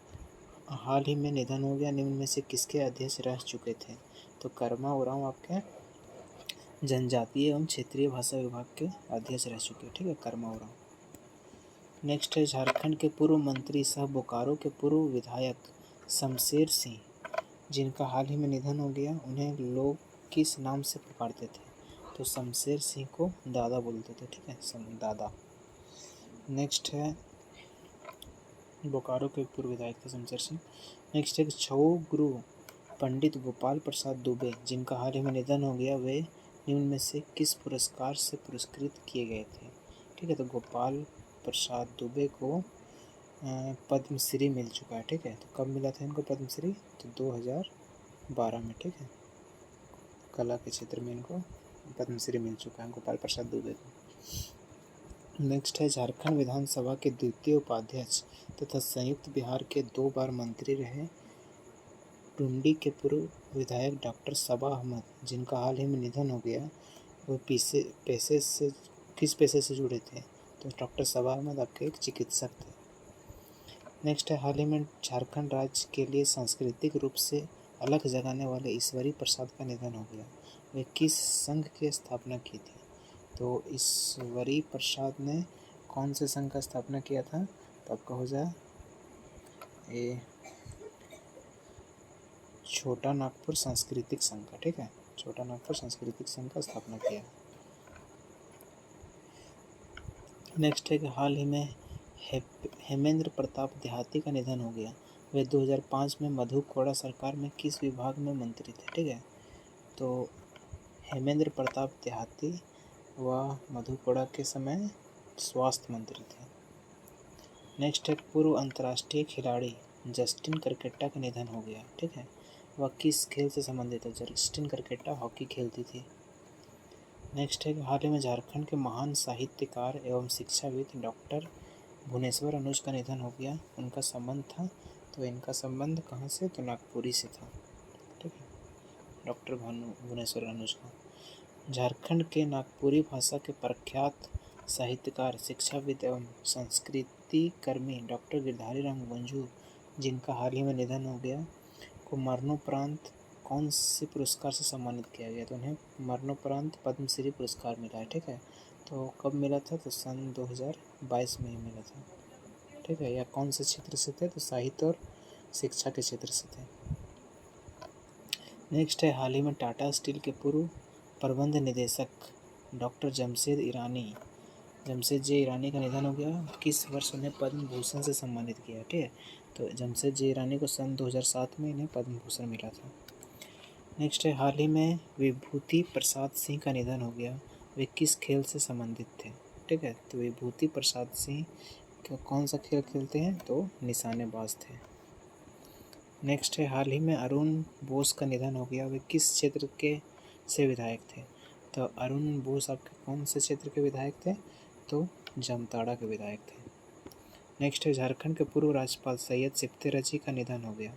हाल ही में निधन हो गया, निम्न में से किसके अध्यक्ष रह चुके थे? तो कर्मा उरांव आपके जनजातीय एवं क्षेत्रीय भाषा विभाग के अध्यक्ष रह चुके। ठीक है, कर्मा उरांव। नेक्स्ट है झारखंड के पूर्व मंत्री सह बोकारो के पूर्व विधायक शमशेर सिंह, जिनका हाल ही में निधन हो गया, उन्हें लोग किस नाम से पुकारते थे? तो शमशेर सिंह को दादा बोलते थे। ठीक है, दादा। नेक्स्ट है बोकारो के पूर्व विधायक थे शमशेर सिंह। नेक्स्ट है छऊ गुरु पंडित गोपाल प्रसाद दुबे, जिनका हाल ही में निधन हो गया, वे निम्न में से किस पुरस्कार से पुरस्कृत किए गए थे? ठीक है, तो गोपाल प्रसाद दुबे को पद्मश्री मिल चुका है। ठीक है, तो कब मिला था इनको पद्मश्री? तो 2012 में। ठीक है, कला के क्षेत्र में इनको पद्मश्री मिल चुका है गोपाल प्रसाद दुबे को। नेक्स्ट है झारखंड विधानसभा के द्वितीय उपाध्यक्ष तथा संयुक्त बिहार के 2 बार मंत्री रहे टुंडी के पूर्व विधायक डॉक्टर सबा अहमद, जिनका हाल ही में निधन हो गया, वो किस पेशे से जुड़े थे? तो डॉक्टर सबा अहमद आपके एक चिकित्सक थे। नेक्स्ट है हाल ही में झारखंड राज्य के लिए सांस्कृतिक रूप से अलग जगाने वाले ईश्वरी प्रसाद का निधन हो गया, वे किस संघ की स्थापना की थी? तो ईश्वरी प्रसाद ने कौन से संघ का स्थापना किया था? तो आपका हो जाए छोटा नागपुर सांस्कृतिक संघ का, ठीक है, छोटा नागपुर सांस्कृतिक संघ का स्थापना किया। नेक्स्ट है कि हाल ही में हेमेंद्र प्रताप देहाती का निधन हो गया। वे 2005 में मधु कोड़ा सरकार में किस विभाग में मंत्री थे, ठीक है, तो हेमेंद्र प्रताप देहाती व मधु कोड़ा के समय स्वास्थ्य मंत्री थे। नेक्स्ट है पूर्व अंतर्राष्ट्रीय खिलाड़ी जस्टिन करकेट्टा का निधन हो गया, ठीक है, वह किस खेल से संबंधित है? जस्टिन करकेट्टा हॉकी खेलती थी। नेक्स्ट है कि हाल ही में झारखंड के महान साहित्यकार एवं शिक्षाविद डॉक्टर भुवनेश्वर अनुज का निधन हो गया। उनका संबंध था, तो इनका संबंध कहाँ से? तो नागपुरी से था, ठीक है, डॉक्टर भुवनेश्वर अनुज का। झारखंड के नागपुरी भाषा के प्रख्यात साहित्यकार, शिक्षाविद एवं संस्कृति कर्मी डॉक्टर गिरधारी राम मंजू, जिनका हाल ही में निधन हो गया, को मरणोपरांत कौन से पुरस्कार से सम्मानित किया गया? तो उन्हें मरणोपरांत पद्मश्री पुरस्कार मिला है, ठीक है, तो कब मिला था? तो सन 2022 में ही मिला था, ठीक है। या कौन से क्षेत्र से थे? तो साहित्य और शिक्षा के क्षेत्र से थे। नेक्स्ट है हाल ही में टाटा स्टील के पूर्व प्रबंध निदेशक डॉक्टर जमशेद जे ईरानी का निधन हो गया। किस वर्ष उन्हें पद्म भूषण से सम्मानित किया, ठीक है, तो जमशेद जे ईरानी को सन 2007 में इन्हें पद्म भूषण मिला था। नेक्स्ट है हाल ही में विभूति प्रसाद सिंह का निधन हो गया। वे किस खेल से संबंधित थे, ठीक है, तो विभूति प्रसाद सिंह कौन सा खेल खेलते हैं? तो निशानेबाज थे। नेक्स्ट है हाल ही में अरुण बोस का निधन हो गया। वे किस क्षेत्र के से विधायक थे? तो अरुण बोस आपके कौन से क्षेत्र के विधायक थे? तो जामताड़ा के विधायक थे। नेक्स्ट है झारखंड के पूर्व राज्यपाल सैयद सिप्ते रजी का निधन हो गया,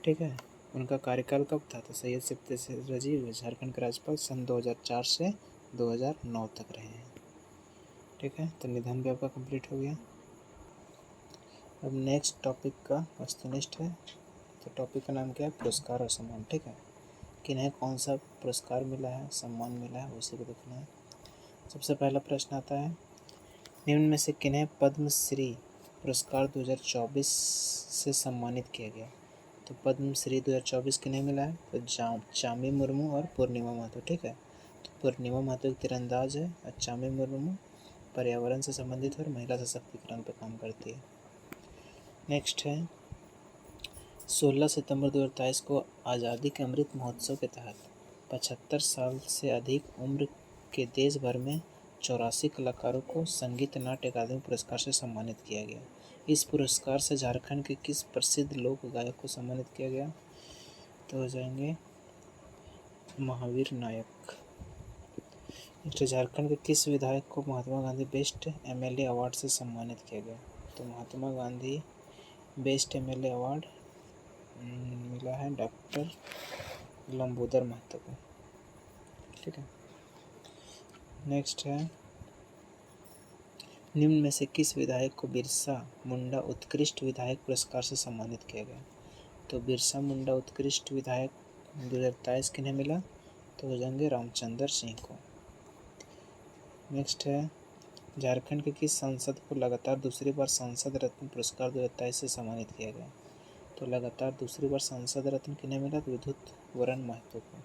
ठीक है, उनका कार्यकाल कब था? तो सैयद सिप्ते रजी झारखंड के राज्यपाल सन 2004 से 2009 तक रहे हैं, ठीक है, तो निधन भी आपका कंप्लीट हो गया। अब नेक्स्ट टॉपिक का वस्तुनिष्ठ है, तो टॉपिक का नाम क्या है? पुरस्कार और सम्मान, ठीक है, किन्हें कौन सा पुरस्कार मिला है, सम्मान मिला है, उसी को देखना है। सबसे पहला प्रश्न आता है, निम्न में से किन्हें पद्मश्री पुरस्कार 2024 से सम्मानित किया गया? तो पद्मश्री 2024 किन्हें मिला है? तो चामी मुर्मू और पूर्णिमा महतो, ठीक है, तो पूर्णिमा महतो एक तीरंदाज है और चामी मुर्मू पर्यावरण से संबंधित और महिला सशक्तिकरण पर काम करती है। नेक्स्ट है 16 सितंबर 2023 को आज़ादी के अमृत महोत्सव के तहत 75 साल से अधिक उम्र के देश भर में 84 कलाकारों को संगीत नाट्य अकादमी पुरस्कार से सम्मानित किया गया। इस पुरस्कार से झारखंड के किस प्रसिद्ध लोक गायक को सम्मानित किया गया? तो हो जाएंगे महावीर नायक। नेक्स्ट झारखंड के किस विधायक को Mahatma Gandhi best MLA award से सम्मानित किया गया? तो Mahatma Gandhi best MLA award मिला है डॉक्टर लंबोदर महतो को, ठीक है। नेक्स्ट है निम्न में से किस विधायक को बिरसा मुंडा उत्कृष्ट विधायक पुरस्कार से सम्मानित किया गया? तो बिरसा मुंडा उत्कृष्ट विधायक 2023 किन्हें मिला? तो हो जाएंगे रामचंद्र सिंह को। नेक्स्ट है झारखंड के किस सांसद को लगातार दूसरी बार सांसद रत्न पुरस्कार 2023 से सम्मानित किया गया? तो लगातार दूसरी बार सांसद रत्न किन्हें मिला? तो विद्युत वरण महतो को।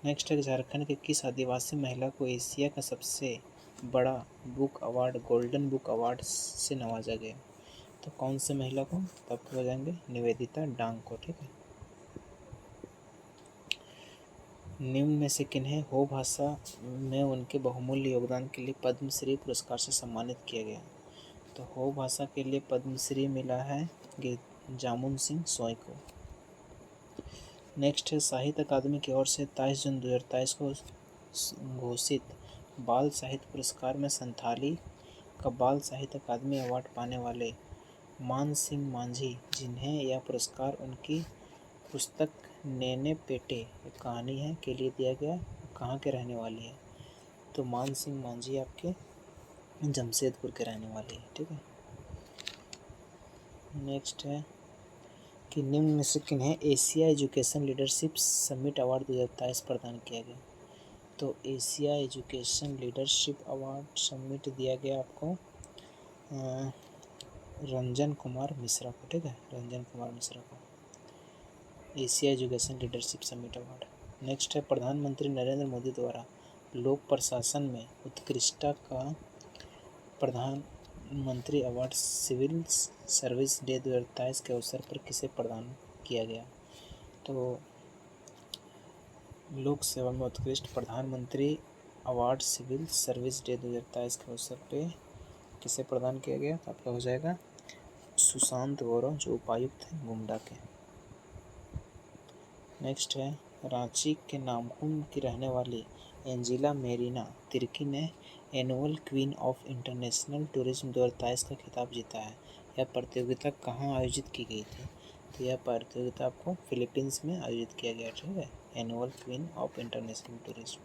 नेक्स्ट है झारखंड के किस आदिवासी महिला को एशिया का सबसे बड़ा book award golden book award से नवाजा गया? तो कौन से महिला को? तब हो जाएंगे निवेदिता डांग को, ठीक है। निम्न में से किन्हें हो भाषा में उनके बहुमूल्य योगदान के लिए पद्मश्री पुरस्कार से सम्मानित किया गया? तो हो भाषा के लिए पद्मश्री मिला है जामुन सिंह सोय को। नेक्स्ट है साहित्य अकादमी की ओर से 23 जून 2023 को घोषित बाल साहित्य पुरस्कार में संथाली का बाल साहित्य अकादमी अवार्ड पाने वाले मान सिंह मांझी, जिन्हें यह पुरस्कार उनकी पुस्तक नैने पेटे एक कहानी है के लिए दिया गया, कहाँ के रहने वाली है? तो मान सिंह मांझी आपके जमशेदपुर के रहने वाले हैं, ठीक है। नेक्स्ट है कि निम्न में से किन्हें Asia education leadership summit award 2023 प्रदान किया गया? तो Asia education leadership award summit दिया गया आपको रंजन कुमार मिश्रा को, ठीक है, रंजन कुमार मिश्रा को। Asia education leadership summit award. Next है प्रधानमंत्री नरेंद्र मोदी द्वारा लोक प्रशासन में उत्कृष्टता का प्रधानमंत्री अवार्ड सिविल सर्विस डे 2023 के अवसर पर किसे प्रदान किया गया। तो लोक सेवा में उत्कृष्ट प्रधानमंत्री अवार्ड सिविल सर्विस डे 2023 के अवसर पे किसे प्रदान किया गया। तो आपका हो जाएगा सुशांत गौरव, जो उपायुक्त हैं गुमला के। नेक्स्ट है रांची के नामकुम की रहने वाली एंजिला मेरिना तिर्की ने annual queen of international tourism 2023 का खिताब जीता है। यह प्रतियोगिता कहाँ आयोजित की गई थी। तो यह प्रतियोगिता आपको फिलीपींस में आयोजित किया गया, ठीक है। Annual queen of international tourism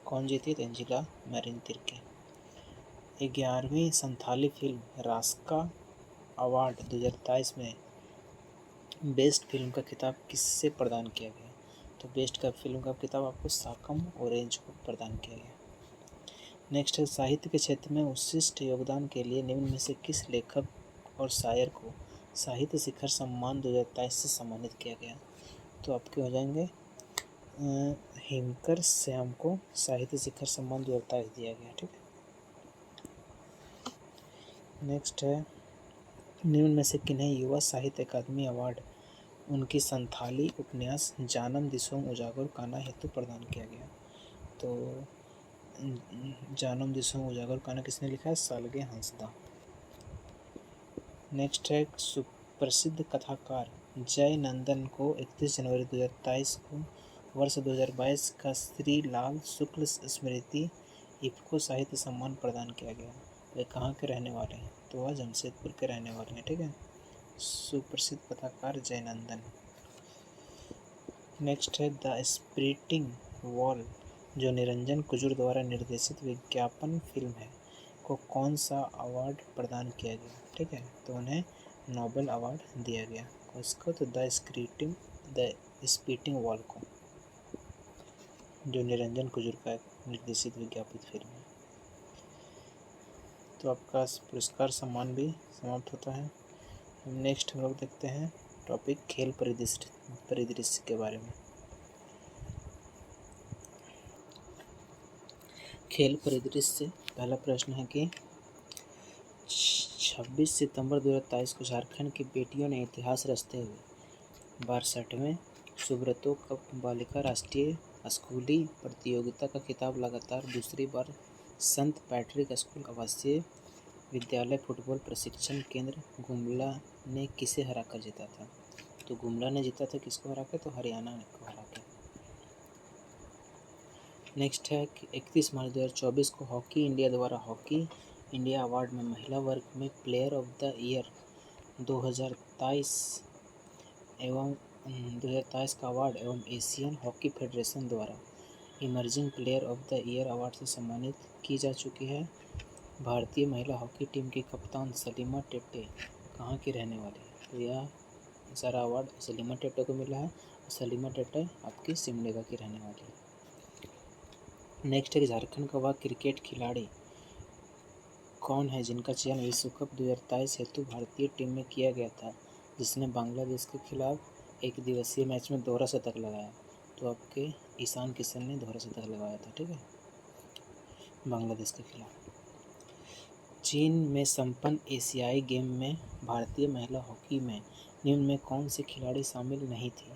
कौन जीती। तो एंजिला मेरिन तिर्की। 11वीं संथाली फिल्म रास्का अवार्ड 2023 में बेस्ट फिल्म का खिताब किससे प्रदान किया गया। तो बेस्ट का फिल्म का खिताब आपको साकम ऑरेंज को प्रदान किया गया। नेक्स्ट है साहित्य के क्षेत्र में उत्कृष्ट योगदान के लिए निम्न में से किस लेखक और शायर को साहित्य शिखर सम्मान 2023 से सम्मानित किया गया। तो आपके हो जाएंगे हिमकर श्याम को साहित्य शिखर सम्मान 2023 दिया गया, ठीक है। नेक्स्ट है निम्न में से किन्हें युवा साहित्य अकादमी अवार्ड उनकी संथाली उपन्यास जानम दिसोम उजागर काना हेतु प्रदान किया गया। तो जानम दिसोम उजागर काना किसने लिखा है। सालगे हंसदा। नेक्स्ट है सुप्रसिद्ध कथाकार जय नंदन को 31 जनवरी 2023 को वर्ष 2022 का श्री लाल शुक्ल स्मृति इफ्को साहित्य सम्मान प्रदान किया गया। वे कहाँ के रहने वाले हैं। तो वह जमशेदपुर के रहने वाले हैं, ठीक है। सुप्रसिद्ध कथाकार जय नंदन। नेक्स्ट है द स्प्लिटिंग वॉल, जो निरंजन कुजूर द्वारा निर्देशित विज्ञापन फिल्म है, को कौन सा अवार्ड प्रदान किया गया, ठीक है। तो उन्हें नोबेल अवार्ड दिया गया उसको। तो द स्प्लिटिंग वॉल को, जो निरंजन कुजूर का निर्देशित विज्ञापित फिल्म है। तो आपका पुरस्कार सम्मान भी समाप्त होता है। नेक्स्ट हम लोग देखते हैं टॉपिक खेल परिदृश्य के बारे में। खेल परिदृश्य पहला प्रश्न है कि 26 सितंबर 2023 को झारखंड की बेटियों ने इतिहास रचते हुए 62वें सुब्रतो कप बालिका राष्ट्रीय स्कूली प्रतियोगिता का खिताब लगातार दूसरी बार संत पैट्रिक स्कूल आवासीय विद्यालय फुटबॉल प्रशिक्षण केंद्र गुमला ने किसे हराकर जीता था। तो गुमला ने जीता था किसको हरा के। तो हरियाणा को हरा के। नेक्स्ट है कि 31 मार्च 2024 को हॉकी इंडिया द्वारा हॉकी इंडिया अवार्ड में महिला वर्ग में प्लेयर ऑफ द ईयर 2023 का अवार्ड एवं एशियन हॉकी फेडरेशन द्वारा emerging player of the year award से सम्मानित की जा चुकी है। भारतीय महिला हॉकी टीम की कप्तान सलीमा टेट्टे कहाँ की रहने वाली है। तो यह सारा अवार्ड सलीमा टेट्टे को मिला है। सलीमा टेट्टे आपकी सिमडेगा की रहने वाली है। नेक्स्ट है झारखंड का वह क्रिकेट खिलाड़ी कौन है जिनका चयन विश्व कप 2023 हेतु भारतीय टीम में किया गया था, जिसने बांग्लादेश के खिलाफ एक दिवसीय मैच में दोहरा शतक लगाया। तो आपके ईशान किशन ने दोहरा शतक लगाया था, ठीक है, बांग्लादेश के खिलाफ। चीन में संपन्न एशियाई गेम में भारतीय महिला हॉकी में निम्न में कौन सी खिलाड़ी शामिल नहीं थी।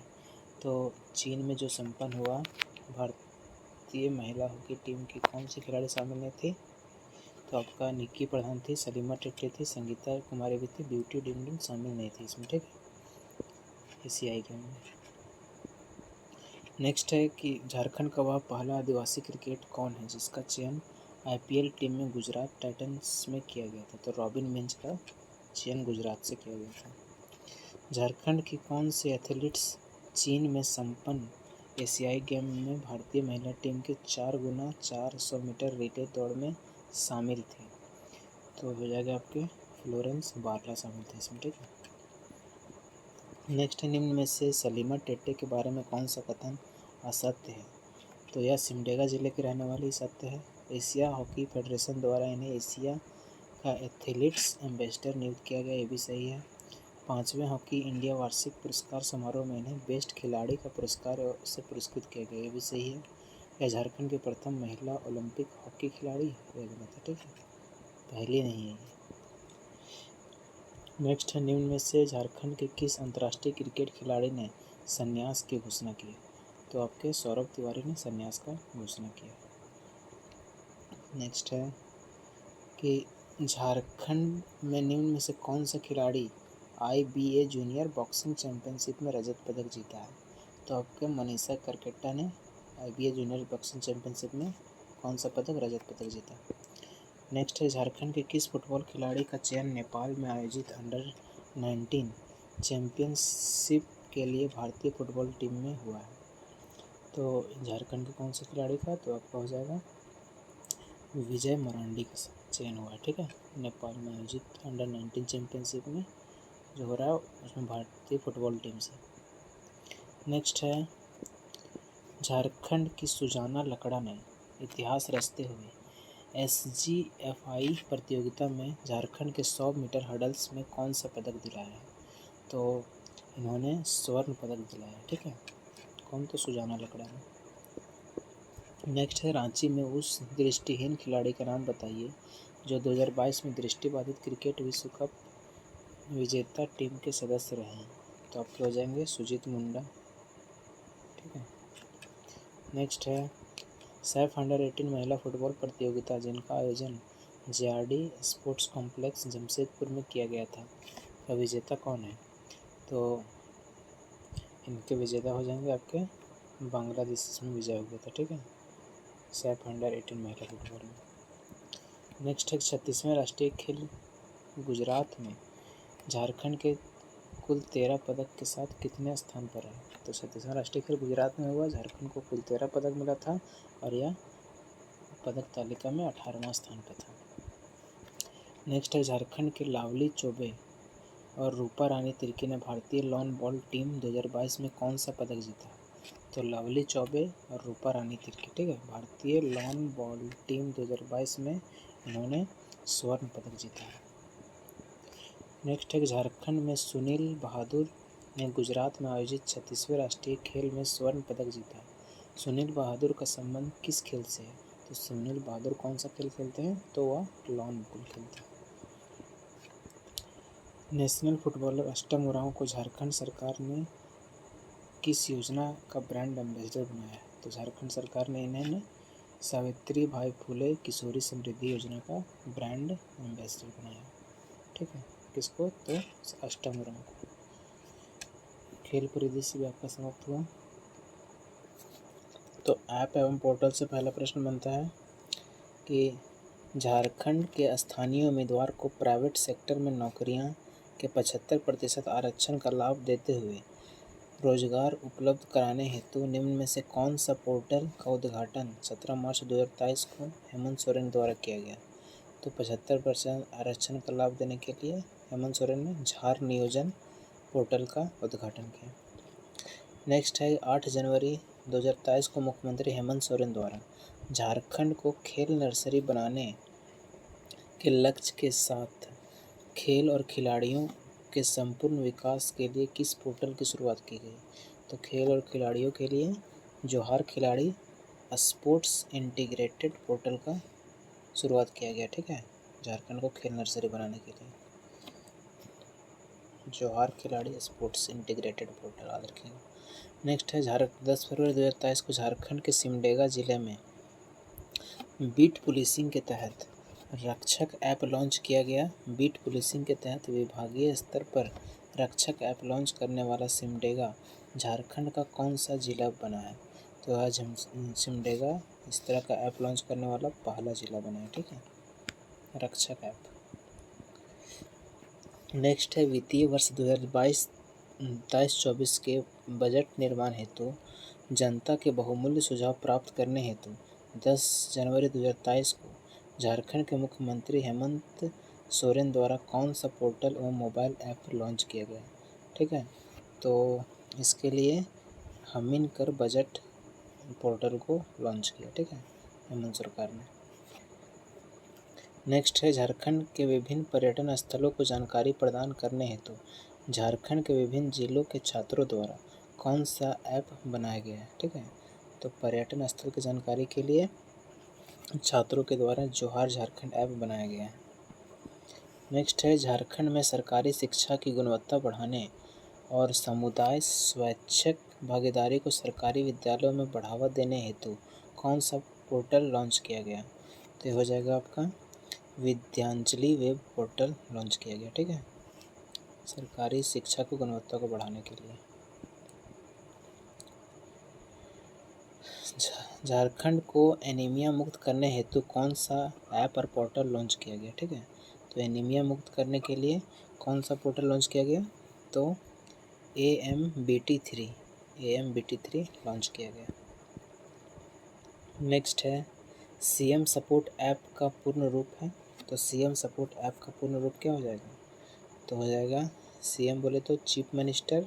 तो चीन में जो संपन्न हुआ भारतीय महिला हॉकी टीम की कौन सी खिलाड़ी शामिल नहीं थी। तो आपका निक्की प्रधान थी, सलीमा टेट्टे थी, संगीता कुमारी भी थी, ब्यूटी डिंगडन शामिल नहीं थी इसमें, ठीक है, एशियाई गेम में। नेक्स्ट है कि झारखंड का वह पहला आदिवासी क्रिकेट कौन है जिसका चयन IPL टीम में गुजरात टाइटंस में किया गया था। तो रॉबिन मिंज का चयन गुजरात से किया गया था। झारखंड की कौन सी एथलीट्स चीन में संपन्न एशियाई गेम में भारतीय महिला टीम के 4x400 मीटर रिले दौड़ में शामिल थी। तो हो जाएगा आपके फ्लोरेंस बारला शामिल थे इसमें, ठीक है। नेक्स्ट निम्न में से सलीमा टेट्टे के बारे में कौन सा कथन असत्य है। तो यह सिमडेगा जिले के रहने वाली सत्य है। एशिया हॉकी फेडरेशन द्वारा इन्हें एशिया का एथलीट्स एम्बेसडर नियुक्त किया गया, ये भी सही है। 5वें हॉकी इंडिया वार्षिक पुरस्कार समारोह में इन्हें बेस्ट खिलाड़ी का पुरस्कार से पुरस्कृत किया गया। ये भी सही है। यह झारखंड की प्रथम महिला ओलंपिक हॉकी खिलाड़ी है। यह गलत है, ठीक है, पहली नहीं है ये। नेक्स्ट है, निम्न में से झारखंड के किस अंतर्राष्ट्रीय क्रिकेट खिलाड़ी ने संन्यास की घोषणा की? तो आपके सौरभ तिवारी ने संन्यास का घोषणा किया। नेक्स्ट है कि झारखंड में निम्न में से कौन सा खिलाड़ी IBA जूनियर बॉक्सिंग चैंपियनशिप में रजत पदक जीता है? तो आपके मनीषा करकेट्टा ने IBA जूनियर बॉक्सिंग चैंपियनशिप में कौन सा पदक, रजत पदक जीता। नेक्स्ट है, झारखंड के किस फुटबॉल खिलाड़ी का चयन नेपाल में आयोजित अंडर-19 चैंपियनशिप के लिए भारतीय फुटबॉल टीम में हुआ है? तो झारखंड के कौन से खिलाड़ी का, तो आपका हो जाएगा विजय मरांडी का चयन हुआ है, ठीक है। नेपाल में आयोजित अंडर-19 चैंपियनशिप में जो हो रहा है उसमें भारतीय फुटबॉल टीम से। नेक्स्ट है, झारखंड की सुजाना लकड़ा ने इतिहास रचते हुए SGFI प्रतियोगिता में झारखंड के 100 मीटर हर्डल्स में कौन सा पदक दिलाया है? तो इन्होंने स्वर्ण पदक दिलाया, ठीक है। कौन? तो सुजाना लकड़ा ने। नेक्स्ट है, रांची में उस दृष्टिहीन खिलाड़ी का नाम बताइए जो 2022 में दृष्टिबाधित क्रिकेट विश्व कप विजेता टीम के सदस्य रहे हैं। तो आपके हो जाएंगे सुजीत मुंडा, ठीक है। नेक्स्ट है, सैफ अंडर-18 महिला फुटबॉल प्रतियोगिता जिनका आयोजन JRD स्पोर्ट्स कॉम्प्लेक्स जमशेदपुर में किया गया था, का विजेता कौन है? तो इनके विजेता हो जाएंगे आपके बांग्लादेश में विजय हो गया था, ठीक है, सैफ अंडर-18 महिला फुटबॉल में। नेक्स्ट है, 36वें राष्ट्रीय खेल गुजरात में झारखंड के कुल 13 पदक के साथ कितने स्थान पर है? तो 36वां राष्ट्रीय खेल गुजरात में हुआ, झारखंड को कुल 13 पदक मिला था और यह पदक तालिका में 18वां स्थान पर था। नेक्स्ट है, झारखंड के लावली चौबे और रूपा रानी तिर्की ने भारतीय लॉन बॉल टीम 2022 में कौन सा पदक जीता? तो लवली चौबे और रूपा रानी तिर्की, ठीक है, भारतीय लॉन बॉल टीम 2022 में इन्होंने स्वर्ण पदक जीता है। नेक्स्ट है, झारखंड में सुनील बहादुर ने गुजरात में आयोजित 36वें राष्ट्रीय खेल में स्वर्ण पदक जीता। सुनील बहादुर का संबंध किस खेल से है? तो सुनील बहादुर कौन सा खेल खेलते हैं? तो वह लॉन बॉल खेलते हैं। नेशनल फुटबॉलर अष्टम उरांव को झारखंड सरकार ने किस योजना का ब्रांड एम्बेसडर बनाया है? तो झारखंड सरकार ने इन्हें सावित्री भाई फुले किशोरी समृद्धि योजना का ब्रांड एम्बेसडर बनाया, ठीक है। किसको? तो अष्टम उरांव को। खेल परिदृश्य भी आपका समाप्त हुआ। तो ऐप एवं पोर्टल से पहला प्रश्न बनता है कि झारखंड के स्थानीय उम्मीदवार को प्राइवेट सेक्टर में नौकरियां के 75% आरक्षण का लाभ देते हुए रोजगार उपलब्ध कराने हेतु निम्न में से कौन सा पोर्टल का उद्घाटन 17 मार्च 2023 को हेमंत सोरेन द्वारा किया गया? तो 75% आरक्षण का लाभ देने के लिए हेमंत सोरेन ने झार नियोजन पोर्टल का उद्घाटन किया। नेक्स्ट है, 8 जनवरी 2023 को मुख्यमंत्री हेमंत सोरेन द्वारा झारखंड को खेल नर्सरी बनाने के लक्ष्य के साथ खेल और खिलाड़ियों के संपूर्ण विकास के लिए किस पोर्टल की शुरुआत की गई? तो खेल और खिलाड़ियों के लिए जोहार खिलाड़ी स्पोर्ट्स इंटीग्रेटेड पोर्टल का शुरुआत किया गया, ठीक है, झारखंड को खेल नर्सरी बनाने के लिए। जोहार खिलाड़ी स्पोर्ट्स इंटीग्रेटेड पोर्टल याद रखिएगा। नेक्स्ट है, 10 फरवरी 2023 को झारखंड के सिमडेगा जिले में बीट पुलिसिंग के तहत रक्षक ऐप लॉन्च किया गया। बीट पुलिसिंग के तहत विभागीय स्तर पर रक्षक ऐप लॉन्च करने वाला सिमडेगा झारखंड का कौन सा जिला बना है? तो आज हम सिमडेगा इस तरह का ऐप लॉन्च करने वाला पहला जिला बना है, ठीक है, रक्षक ऐप। नेक्स्ट है, वित्तीय वर्ष 2022-23-24 के बजट निर्माण हेतु जनता के बहुमूल्य सुझाव प्राप्त करने हेतु 10 जनवरी 2023 को झारखंड के मुख्यमंत्री हेमंत सोरेन द्वारा कौन सा पोर्टल और मोबाइल ऐप लॉन्च किया गया, ठीक है। तो इसके लिए हमिन कर बजट पोर्टल को लॉन्च किया, ठीक है, हेमंत सरकार ने। नेक्स्ट है, झारखंड के विभिन्न पर्यटन स्थलों को जानकारी प्रदान करने हेतु झारखंड के विभिन्न जिलों के छात्रों द्वारा कौन सा ऐप बनाया गया है, ठीक है। तो पर्यटन स्थल की जानकारी के लिए छात्रों के द्वारा जोहार झारखंड ऐप बनाया गया है। नेक्स्ट है, झारखंड में सरकारी शिक्षा की गुणवत्ता बढ़ाने और समुदाय स्वैच्छिक भागीदारी को सरकारी विद्यालयों में बढ़ावा देने हेतु कौन सा पोर्टल लॉन्च किया गया। तो ये हो जाएगा आपका विद्यांजलि वेब पोर्टल लॉन्च किया गया, ठीक है, सरकारी शिक्षा की गुणवत्ता को बढ़ाने के लिए। झारखंड को एनीमिया मुक्त करने हेतु कौन सा ऐप और पोर्टल लॉन्च किया गया, ठीक है। तो एनीमिया मुक्त करने के लिए कौन सा पोर्टल लॉन्च किया गया, तो AMBT3 लॉन्च किया गया। नेक्स्ट है, CM सपोर्ट ऐप का पूर्ण रूप है। तो CM सपोर्ट ऐप का पूर्ण रूप क्या हो जाएगा, तो हो जाएगा CM बोले तो चीफ मिनिस्टर,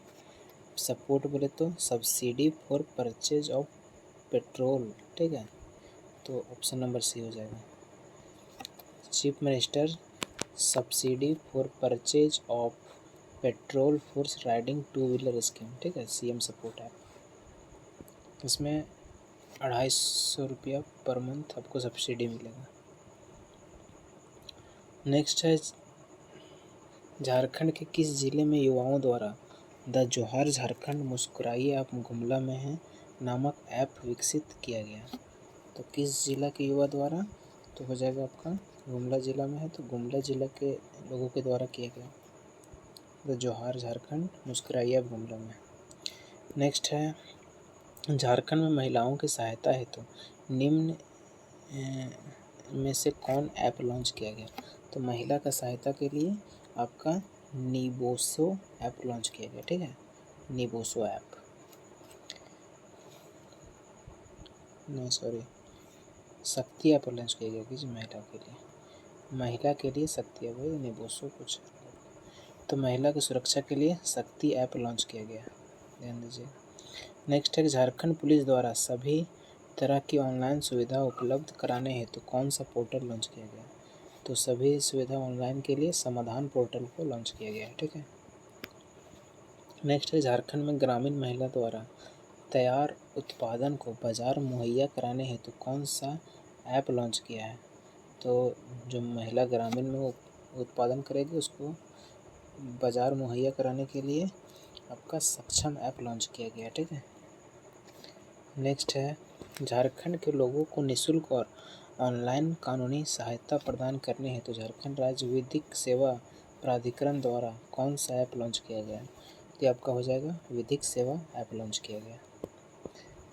सपोर्ट बोले तो subsidy for purchase of petrol, ठीक है। तो ऑप्शन नंबर सी हो जाएगा, chief minister subsidy for purchase of petrol for riding 2 wheeler scheme, ठीक है, CM सपोर्ट ऐप। इसमें 250 रुपया पर मंथ आपको सब्सिडी मिलेगा। नेक्स्ट है, झारखंड के किस जिले में युवाओं द्वारा द जोहार झारखंड मुस्कुराइए आप गुमला में हैं नामक ऐप विकसित किया गया। तो किस जिला के युवा द्वारा, तो हो जाएगा आपका गुमला जिला में है, तो गुमला जिला के लोगों के द्वारा किया गया द जोहार झारखंड मुस्कुराइए आप गुमला में। नेक्स्ट है, झारखंड में महिलाओं की सहायता हेतु निम्न में से कौन ऐप लॉन्च किया गया। तो महिला का सहायता के लिए आपका निबोसो ऐप लॉन्च किया गया, ठीक है, निबोसो ऐप, नहीं सॉरी, शक्ति ऐप लॉन्च किया गया कि महिला के लिए शक्ति ऐप, निबोसो कुछ। तो महिला की सुरक्षा के लिए शक्ति ऐप लॉन्च किया गया, ध्यान दीजिए। नेक्स्ट है, झारखंड पुलिस द्वारा सभी तरह की ऑनलाइन सुविधा उपलब्ध कराने हेतु कौन सा पोर्टल लॉन्च किया गया। तो सभी सुविधा ऑनलाइन के लिए समाधान पोर्टल को लॉन्च किया गया है, ठीक है। नेक्स्ट है, झारखंड में ग्रामीण महिला द्वारा तैयार उत्पादन को बाजार मुहैया कराने हेतु कौन सा ऐप लॉन्च किया है। तो जो महिला ग्रामीण में उत्पादन करेगी उसको बाजार मुहैया कराने के लिए आपका सक्षम ऐप लॉन्च किया गया, ठीक है। नेक्स्ट है, झारखंड के लोगों को निःशुल्क और ऑनलाइन कानूनी सहायता प्रदान करने हेतु झारखंड राज्य विधिक सेवा प्राधिकरण द्वारा कौन सा ऐप लॉन्च किया गया है। तो आपका हो जाएगा विधिक सेवा ऐप लॉन्च किया गया।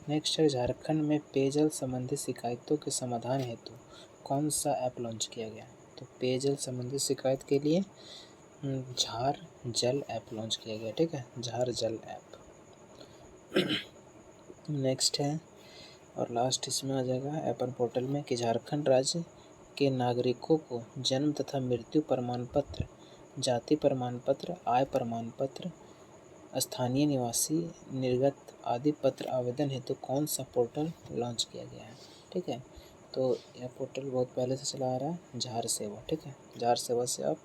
नेक्स्ट है, झारखंड में पेयजल संबंधी शिकायतों के समाधान हेतु कौन सा ऐप लॉन्च किया गया। तो पेयजल संबंधी शिकायत के लिए झार जल ऐप लॉन्च किया गया, ठीक है, झार जल ऐप। नेक्स्ट है और लास्ट इसमें आ जाएगा ऐप पोर्टल में कि झारखंड राज्य के नागरिकों को जन्म तथा मृत्यु प्रमाण पत्र, जाति प्रमाण पत्र, आय प्रमाण पत्र, स्थानीय निवासी निर्गत आदि पत्र आवेदन हेतु कौन सा पोर्टल लॉन्च किया गया है, ठीक है। तो यह पोर्टल बहुत पहले से चला आ रहा है, झार सेवा, ठीक है, झार सेवा से आप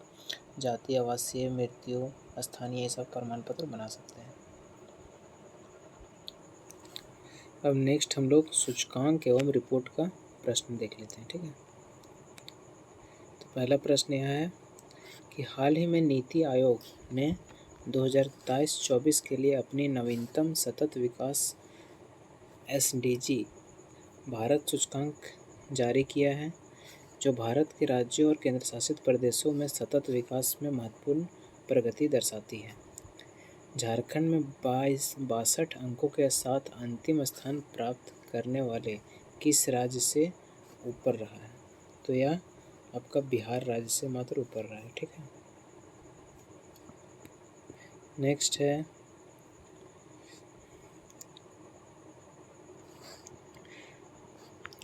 जाति, आवासीय, मृत्यु, स्थानीय ये सब प्रमाण पत्र बना सकते हैं। अब नेक्स्ट हम लोग सूचकांक एवं रिपोर्ट का प्रश्न देख लेते हैं, ठीक है। तो पहला प्रश्न यह है कि हाल ही में नीति आयोग ने 2023-24 के लिए अपनी नवीनतम सतत विकास SDG भारत सूचकांक जारी किया है, जो भारत के राज्यों और केंद्र शासित प्रदेशों में सतत विकास में महत्वपूर्ण प्रगति दर्शाती है। झारखंड में 62 अंकों के साथ अंतिम स्थान प्राप्त करने वाले किस राज्य से ऊपर रहा है। तो यह आपका बिहार राज्य से मात्र ऊपर रहा है, ठीक है। नेक्स्ट है,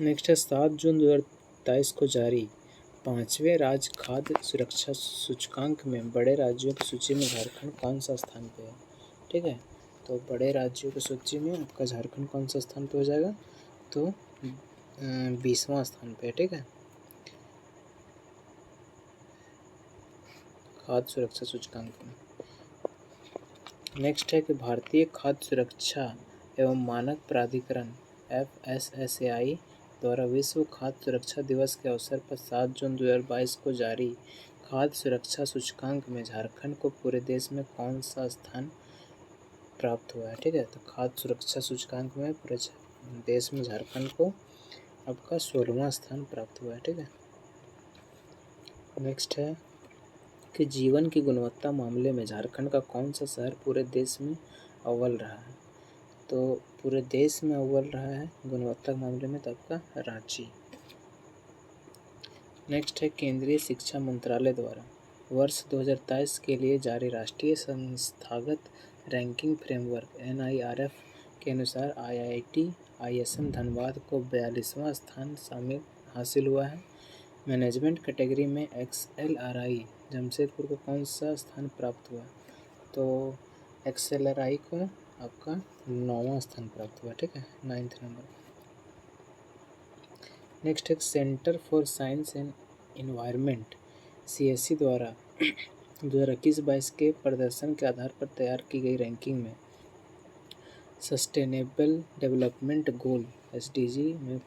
नेक्स्ट है 7 जून 2023 को जारी 5वें राज्य खाद्य सुरक्षा सूचकांक में बड़े राज्यों की सूची में झारखंड कौन सा स्थान पे है, ठीक है। तो बड़े राज्यों की सूची में आपका झारखंड कौन सा स्थान पे हो जाएगा, तो 20वां स्थान पे, ठीक है, खाद्य सुरक्षा सूचकांक में। नेक्स्ट है कि भारतीय खाद्य सुरक्षा एवं मानक प्राधिकरण FSSAI द्वारा विश्व खाद्य सुरक्षा दिवस के अवसर पर 7 जून 2022 को जारी खाद्य सुरक्षा सूचकांक में झारखंड को पूरे देश में कौन सा स्थान प्राप्त हुआ है। ठीक है, तो खाद्य सुरक्षा सूचकांक में पूरे देश में झारखंड को आपका 16वां स्थान प्राप्त हुआ है। ठीक है, नेक्स्ट है कि जीवन की गुणवत्ता मामले में झारखंड का कौन सा शहर पूरे देश में अव्वल रहा है। तो पूरे देश में अव्वल रहा है गुणवत्ता मामले में तो आपका रांची। नेक्स्ट है केंद्रीय शिक्षा मंत्रालय द्वारा वर्ष 2023 के लिए जारी राष्ट्रीय संस्थागत रैंकिंग फ्रेमवर्क NIRF के अनुसार IIT ISM धनबाद को 42वां स्थान हासिल हुआ है। मैनेजमेंट कैटेगरी में XLRI जमशेदपुर को कौन सा स्थान प्राप्त हुआ, तो XLRI को आपका 9वां स्थान प्राप्त हुआ। ठीक है, 9th नंबर। नेक्स्ट है centre for science and environment CSE द्वारा 2021-22 के प्रदर्शन के आधार पर तैयार की गई रैंकिंग में सस्टेनेबल डेवलपमेंट गोल SDG में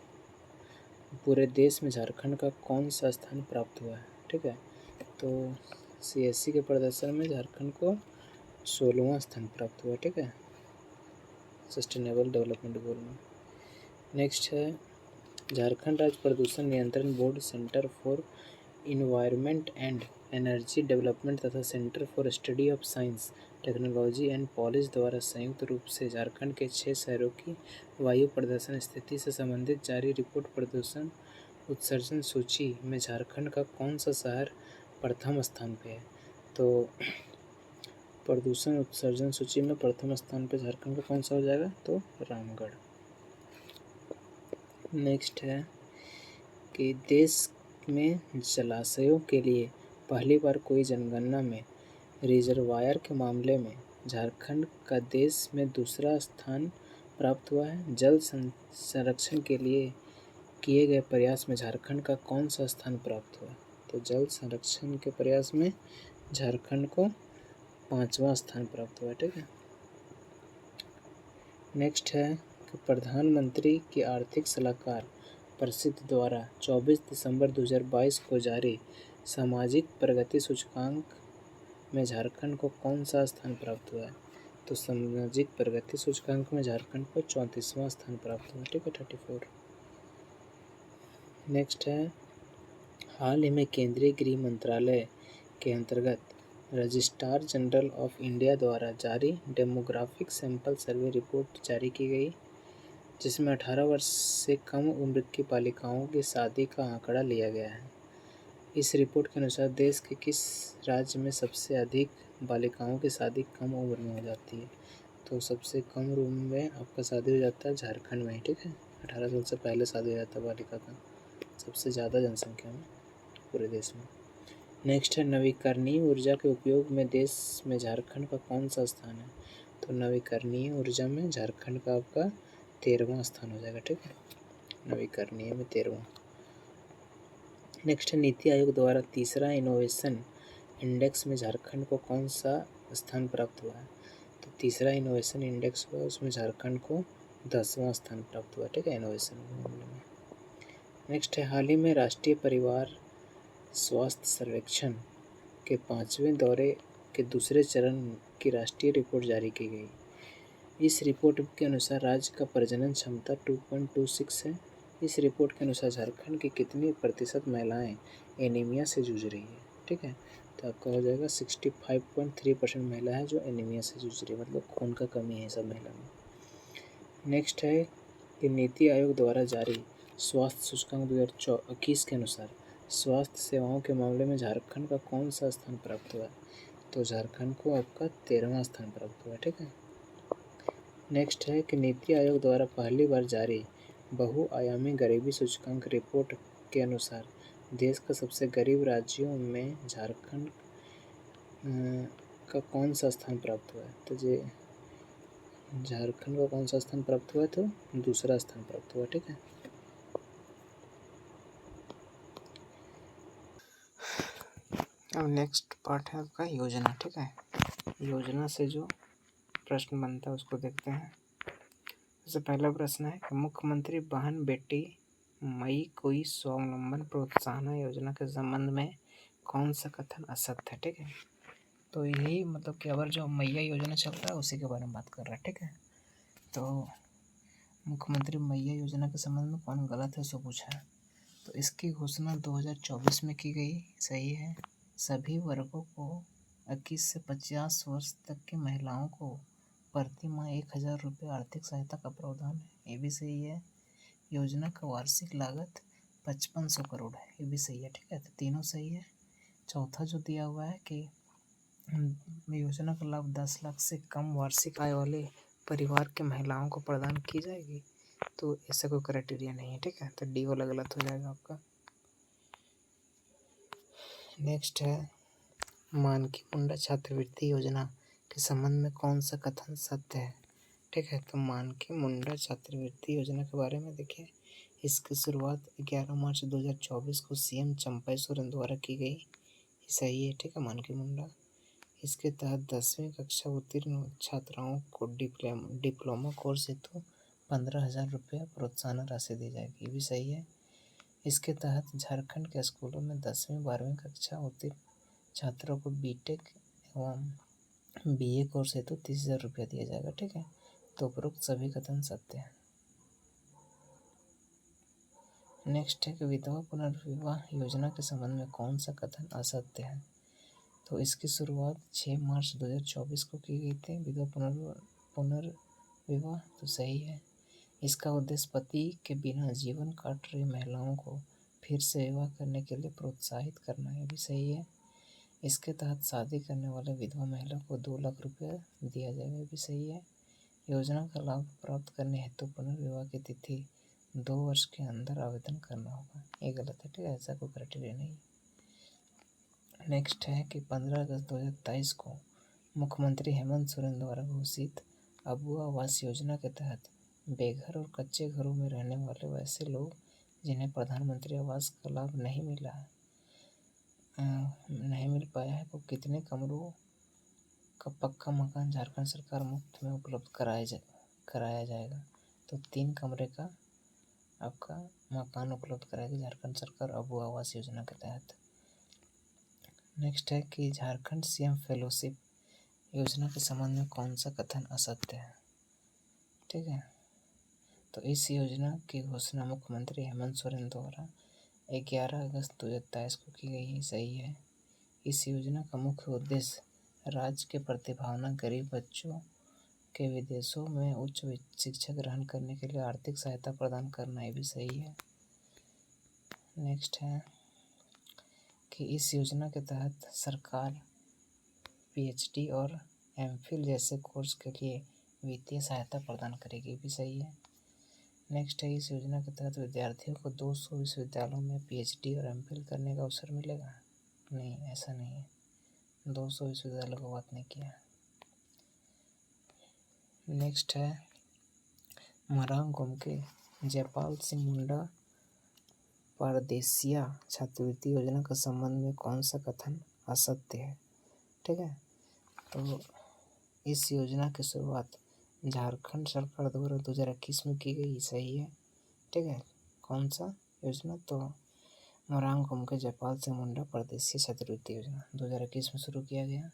पूरे देश में झारखंड का कौन सा स्थान प्राप्त हुआ है। ठीक है, तो CSE के प्रदर्शन में झारखंड को 16वां स्थान प्राप्त हुआ। ठीक है, सस्टेनेबल डेवलपमेंट गोल में। नेक्स्ट है झारखंड राज्य प्रदूषण नियंत्रण board centre for environment and energy development तथा centre for study of science technology and policy द्वारा संयुक्त रूप से झारखंड के 6 शहरों की वायु प्रदूषण स्थिति से संबंधित जारी रिपोर्ट प्रदूषण उत्सर्जन सूची में झारखंड का कौन सा शहर प्रथम स्थान पे है। तो प्रदूषण उत्सर्जन सूची में प्रथम स्थान पे झारखंड का कौन सा हो जाएगा, तो रामगढ़। नेक्स्ट है कि देश में जलाशयों के लिए पहली बार कोई जनगणना में रिजर्वायर के मामले में झारखंड का देश में दूसरा स्थान प्राप्त हुआ है। जल संरक्षण के लिए किए गए प्रयास में झारखंड का कौन सा स्थान प्राप्त हुआ, तो जल संरक्षण के प्रयास में झारखंड को 5वां स्थान प्राप्त हुआ। ठीक है, नेक्स्ट है कि प्रधानमंत्री के आर्थिक सलाहकार परिषद द्वारा 24 दिसंबर 2022 को जारी सामाजिक प्रगति सूचकांक में झारखंड को कौन सा स्थान प्राप्त हुआ है, तो सामाजिक प्रगति सूचकांक में झारखंड को 34वां स्थान प्राप्त हुआ। ठीक है, 34। नेक्स्ट है हाल ही में केंद्रीय गृह मंत्रालय के अंतर्गत रजिस्ट्रार जनरल ऑफ इंडिया द्वारा जारी डेमोग्राफिक सैंपल सर्वे रिपोर्ट जारी की गई, जिसमें 18 वर्ष से कम उम्र की बालिकाओं की शादी का आंकड़ा लिया गया है। इस रिपोर्ट के अनुसार देश के किस राज्य में सबसे अधिक बालिकाओं की शादी कम उम्र में हो जाती है, तो सबसे कम उम्र में आपका शादी हो जाता है झारखंड में। ठीक है, 18 साल से पहले शादी हो जाता है बालिका का, सबसे ज़्यादा जनसंख्या में पूरे देश में। नेक्स्ट है नवीकरणीय ऊर्जा के उपयोग में देश में झारखंड का कौन सा स्थान है, तो नवीकरणीय ऊर्जा में झारखंड का आपका 13वां स्थान हो जाएगा। ठीक है, नवीकरणीय में 13वां। नेक्स्ट है नीति आयोग द्वारा तीसरा इनोवेशन इंडेक्स में झारखंड को कौन सा स्थान प्राप्त हुआ है, तो तीसरा इनोवेशन इंडेक्स हुआ उसमें झारखंड को 10वां स्थान प्राप्त हुआ। ठीक है, इनोवेशन मामले में। नेक्स्ट है हाल ही में राष्ट्रीय परिवार स्वास्थ्य सर्वेक्षण के 5वें दौरे के दूसरे चरण की राष्ट्रीय रिपोर्ट जारी की गई। इस रिपोर्ट के अनुसार राज्य का प्रजनन क्षमता 2.26 है। इस रिपोर्ट के अनुसार झारखंड की कितनी प्रतिशत महिलाएं एनीमिया से जूझ रही है। ठीक है, तो आपका हो जाएगा 65.3% महिला है जो एनीमिया से जूझ रही है, मतलब खून का कमी है सब महिला में। नेक्स्ट है कि नीति आयोग द्वारा जारी स्वास्थ्य सूचकांक 2021 के अनुसार स्वास्थ्य सेवाओं के मामले में झारखंड का कौन सा स्थान प्राप्त हुआ, तो झारखंड को आपका 13वां स्थान प्राप्त हुआ। ठीक है, नेक्स्ट है कि नीति आयोग द्वारा पहली बार जारी बहुआयामी गरीबी सूचकांक रिपोर्ट के अनुसार देश का सबसे गरीब राज्यों में झारखंड का कौन सा स्थान प्राप्त हुआ है, तो ये झारखंड का कौन सा स्थान प्राप्त हुआ, तो दूसरा स्थान प्राप्त हुआ। ठीक है, अब नेक्स्ट पार्ट है आपका योजना। ठीक है, योजना से जो प्रश्न बनता है उसको देखते हैं। सबसे पहला प्रश्न है कि मुख्यमंत्री बहन बेटी मई कोई स्वावलंबन प्रोत्साहन योजना के संबंध में कौन सा कथन असत्य है। ठीक है, तो यही मतलब कि अगर जो मैया योजना चल रहा है उसी के बारे में बात कर रहा है। ठीक है, तो मुख्यमंत्री मैया योजना के संबंध में कौन गलत है सो पूछा है। तो इसकी घोषणा 2024 में की गई, सही है। सभी वर्गों को 21 से 50 वर्ष तक की महिलाओं को प्रति माह 1000 रुपये आर्थिक सहायता का प्रावधान है, ये भी सही है। योजना का वार्षिक लागत 5500 करोड़ है, ये भी सही है। ठीक है, तो तीनों सही है। चौथा जो दिया हुआ है कि योजना का लाभ 10 लाख से कम वार्षिक आय वाले परिवार के महिलाओं को प्रदान की जाएगी, तो ऐसा कोई क्राइटेरिया नहीं है। ठीक है, तो डी वाला गलत हो जाएगा आपका। नेक्स्ट है मानकी मुंडा छात्रवृत्ति योजना के संबंध में कौन सा कथन सत्य है। ठीक है, तो मानकी मुंडा छात्रवृत्ति योजना के बारे में देखिए, इसकी शुरुआत 11 मार्च 2024 को सीएम चंपई सोरेन द्वारा की गई, सही है। ठीक है, मानकी मुंडा, इसके तहत 10वीं कक्षा उत्तीर्ण छात्राओं को डिप्लोमा कोर्स हेतु 15,000 रुपये प्रोत्साहन राशि दी जाएगी, ये भी सही है। इसके तहत झारखंड के स्कूलों में 10वीं 12वीं कक्षा उत्तीर्ण छात्रों को बीटेक एवं बीए कोर्स हेतु 30,000 रुपया दिया जाएगा। ठीक है, तो उपरोक्त सभी कथन सत्य हैं। नेक्स्ट है कि विधवा पुनर्विवाह योजना के संबंध में कौन सा कथन असत्य है। तो इसकी शुरुआत 6 मार्च 2024 को की गई थी, विधवा पुनर्विवाह, तो सही है। इसका उद्देश्य पति के बिना जीवन काट रही महिलाओं को फिर से विवाह करने के लिए प्रोत्साहित करना, ये भी सही है। इसके तहत शादी करने वाले विधवा महिला को 2 लाख रुपये दिया जाएगा, ये भी सही है। योजना का लाभ प्राप्त करने हेतु पुनर्विवाह की तिथि 2 वर्ष के अंदर आवेदन करना होगा, ये गलत है। ठीक है, ऐसा कोई क्राइटेरिया नहीं। नेक्स्ट है कि 15 अगस्त 2023 को मुख्यमंत्री हेमंत सोरेन द्वारा घोषित अबुआ आवास योजना के तहत बेघर और कच्चे घरों में रहने वाले वैसे लोग जिन्हें प्रधानमंत्री आवास का लाभ नहीं मिल पाया है वो कितने कमरों का पक्का मकान झारखंड सरकार मुफ्त में उपलब्ध कराया जाएगा। तो 3 कमरे का आपका मकान उपलब्ध कराएगी झारखंड सरकार अबुआ आवास योजना के तहत। नेक्स्ट है कि झारखंड सीएम फेलोशिप योजना के संबंध में कौन सा कथन असत्य है। ठीक है, तो इस योजना की घोषणा मुख्यमंत्री हेमंत सोरेन द्वारा 11 अगस्त 2023 को की गई है, सही है। इस योजना का मुख्य उद्देश्य राज्य के प्रतिभावान गरीब बच्चों के विदेशों में उच्च शिक्षा ग्रहण करने के लिए आर्थिक सहायता प्रदान करना, ये भी सही है। नेक्स्ट है कि इस योजना के तहत सरकार पीएचडी और एमफिल जैसे कोर्स के लिए वित्तीय सहायता प्रदान करेगी, ये भी सही है। नेक्स्ट है इस योजना के तहत विद्यार्थियों को 200 विश्वविद्यालयों में पीएचडी और एमफिल करने का अवसर मिलेगा, नहीं, ऐसा नहीं है, 200 विश्वविद्यालयों का बात नहीं किया। नेक्स्ट है मरांग के जयपाल सिंह मुंडा परदेसिया छात्रवृत्ति योजना के संबंध में कौन सा कथन असत्य है। ठीक है, तो इस योजना की शुरुआत झारखंड सरकार द्वारा 2021 में की गई, सही है। ठीक है, कौन सा योजना, तो मोरांग के जयपाल सिंह मुंडा परदेसी छात्रवृत्ति योजना 2021 में शुरू किया गया।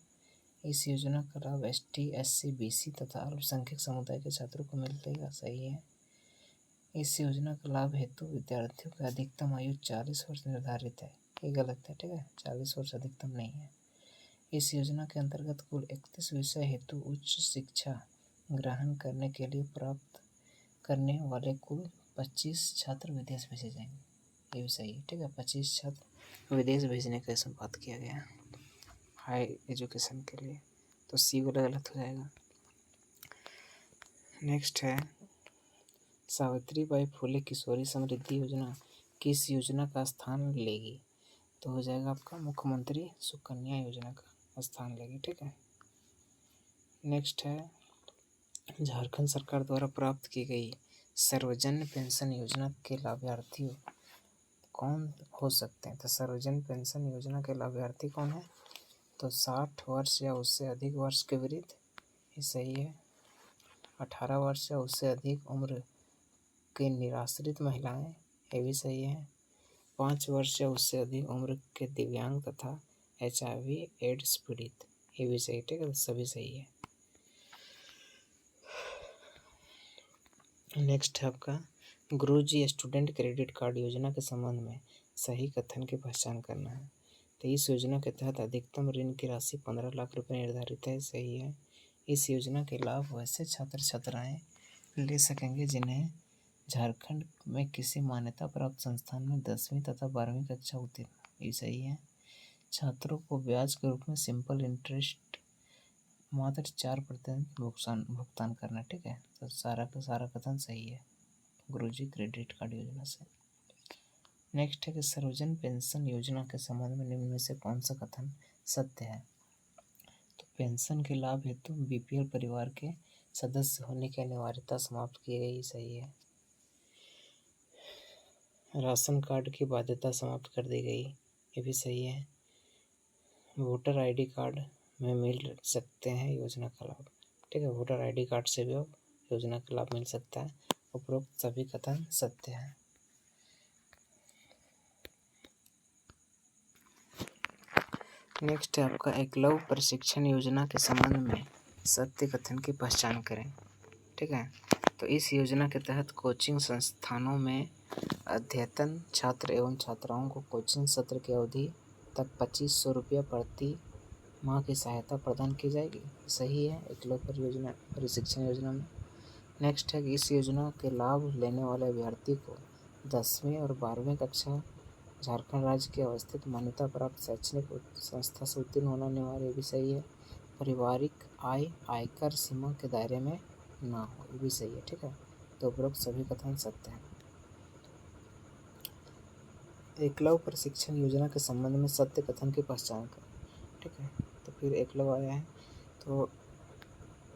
इस योजना का लाभ एसटी, एससी, बीसी तथा अल्पसंख्यक समुदाय के छात्रों को मिलेगा, सही है। इस योजना का लाभ हेतु विद्यार्थियों की अधिकतम आयु 40 वर्ष निर्धारित है, ये गलत है। ठीक है, 40 वर्ष अधिकतम नहीं है। इस योजना के अंतर्गत कुल 31 विषय हेतु उच्च शिक्षा ग्रहण करने के लिए प्राप्त करने वाले कुल 25 छात्र विदेश भेजे जाएंगे, ये भी सही है। ठीक है, 25 छात्र विदेश भेजने का इसमें बात किया गया है हाई एजुकेशन के लिए, तो सी वाला गलत हो जाएगा। नेक्स्ट है सावित्रीबाई फुले किशोरी समृद्धि योजना किस योजना का स्थान लेगी, तो हो जाएगा आपका मुख्यमंत्री सुकन्या योजना का स्थान लेगी। ठीक है, नेक्स्ट है झारखंड सरकार द्वारा प्राप्त की गई सर्वजन पेंशन योजना के लाभार्थी कौन हो सकते हैं। तो सर्वजन पेंशन योजना के लाभार्थी कौन है, तो 60 वर्ष या उससे अधिक वर्ष के वृद्ध, ये सही है। 18 वर्ष या उससे अधिक उम्र की निराश्रित महिलाएं, ये भी सही है। 5 वर्ष या उससे अधिक उम्र के दिव्यांग तथा HIV एड्स पीड़ित, ये भी सही। ठीक है, तो सभी सही है। नेक्स्ट है आपका गुरुजी स्टूडेंट क्रेडिट कार्ड योजना के संबंध में सही कथन की पहचान करना है। तो इस योजना के तहत अधिकतम ऋण की राशि 15 लाख रुपए निर्धारित है, सही है। इस योजना के लाभ वैसे छात्र छात्राएं ले सकेंगे जिन्हें झारखंड में किसी मान्यता प्राप्त संस्थान में 10वीं तथा 12वीं कक्षा उत्तीर्ण, ये सही है। छात्रों को ब्याज के रूप में सिंपल इंटरेस्ट मात्र 4% भुगतान करना। ठीक है, तो सारा का सारा कथन सही है गुरुजी क्रेडिट कार्ड योजना से। नेक्स्ट है कि सर्वजन पेंशन योजना के संबंध में निम्न में से कौन सा कथन सत्य है। तो पेंशन के लाभ हेतु BPL परिवार के सदस्य होने की अनिवार्यता समाप्त की गई, सही है। राशन कार्ड की बाध्यता समाप्त कर दी गई, ये भी सही है। वोटर ID कार्ड में मिल सकते हैं योजना का लाभ। ठीक है, वोटर ID कार्ड से भी योजना का लाभ मिल सकता है। उपरोक्त सभी कथन सत्य है। नेक्स्ट है आपका एकलव्य प्रशिक्षण योजना के संबंध में सत्य कथन की पहचान करें। ठीक है, तो इस योजना के तहत कोचिंग संस्थानों में अध्ययन छात्र एवं छात्राओं को कोचिंग सत्र की अवधि तक 2500 रुपया प्रति माह की सहायता प्रदान की जाएगी, सही है एकलव्य प्रशिक्षण योजना में। नेक्स्ट है कि इस योजना के लाभ लेने वाले अभ्यर्थी को 10वीं और 12वीं कक्षा झारखंड राज्य के अवस्थित मान्यता प्राप्त शैक्षणिक संस्था से उत्तीर्ण होना अनिवार्य, भी सही है। पारिवारिक आय आयकर सीमा के दायरे में ना हो, ये भी सही है। ठीक है, तो उपरोक्त सभी कथन सत्य हैं। एकलव्य प्रशिक्षण योजना के संबंध में सत्य कथन की पहचान करें। ठीक है, तो फिर एकलव्य आया है, तो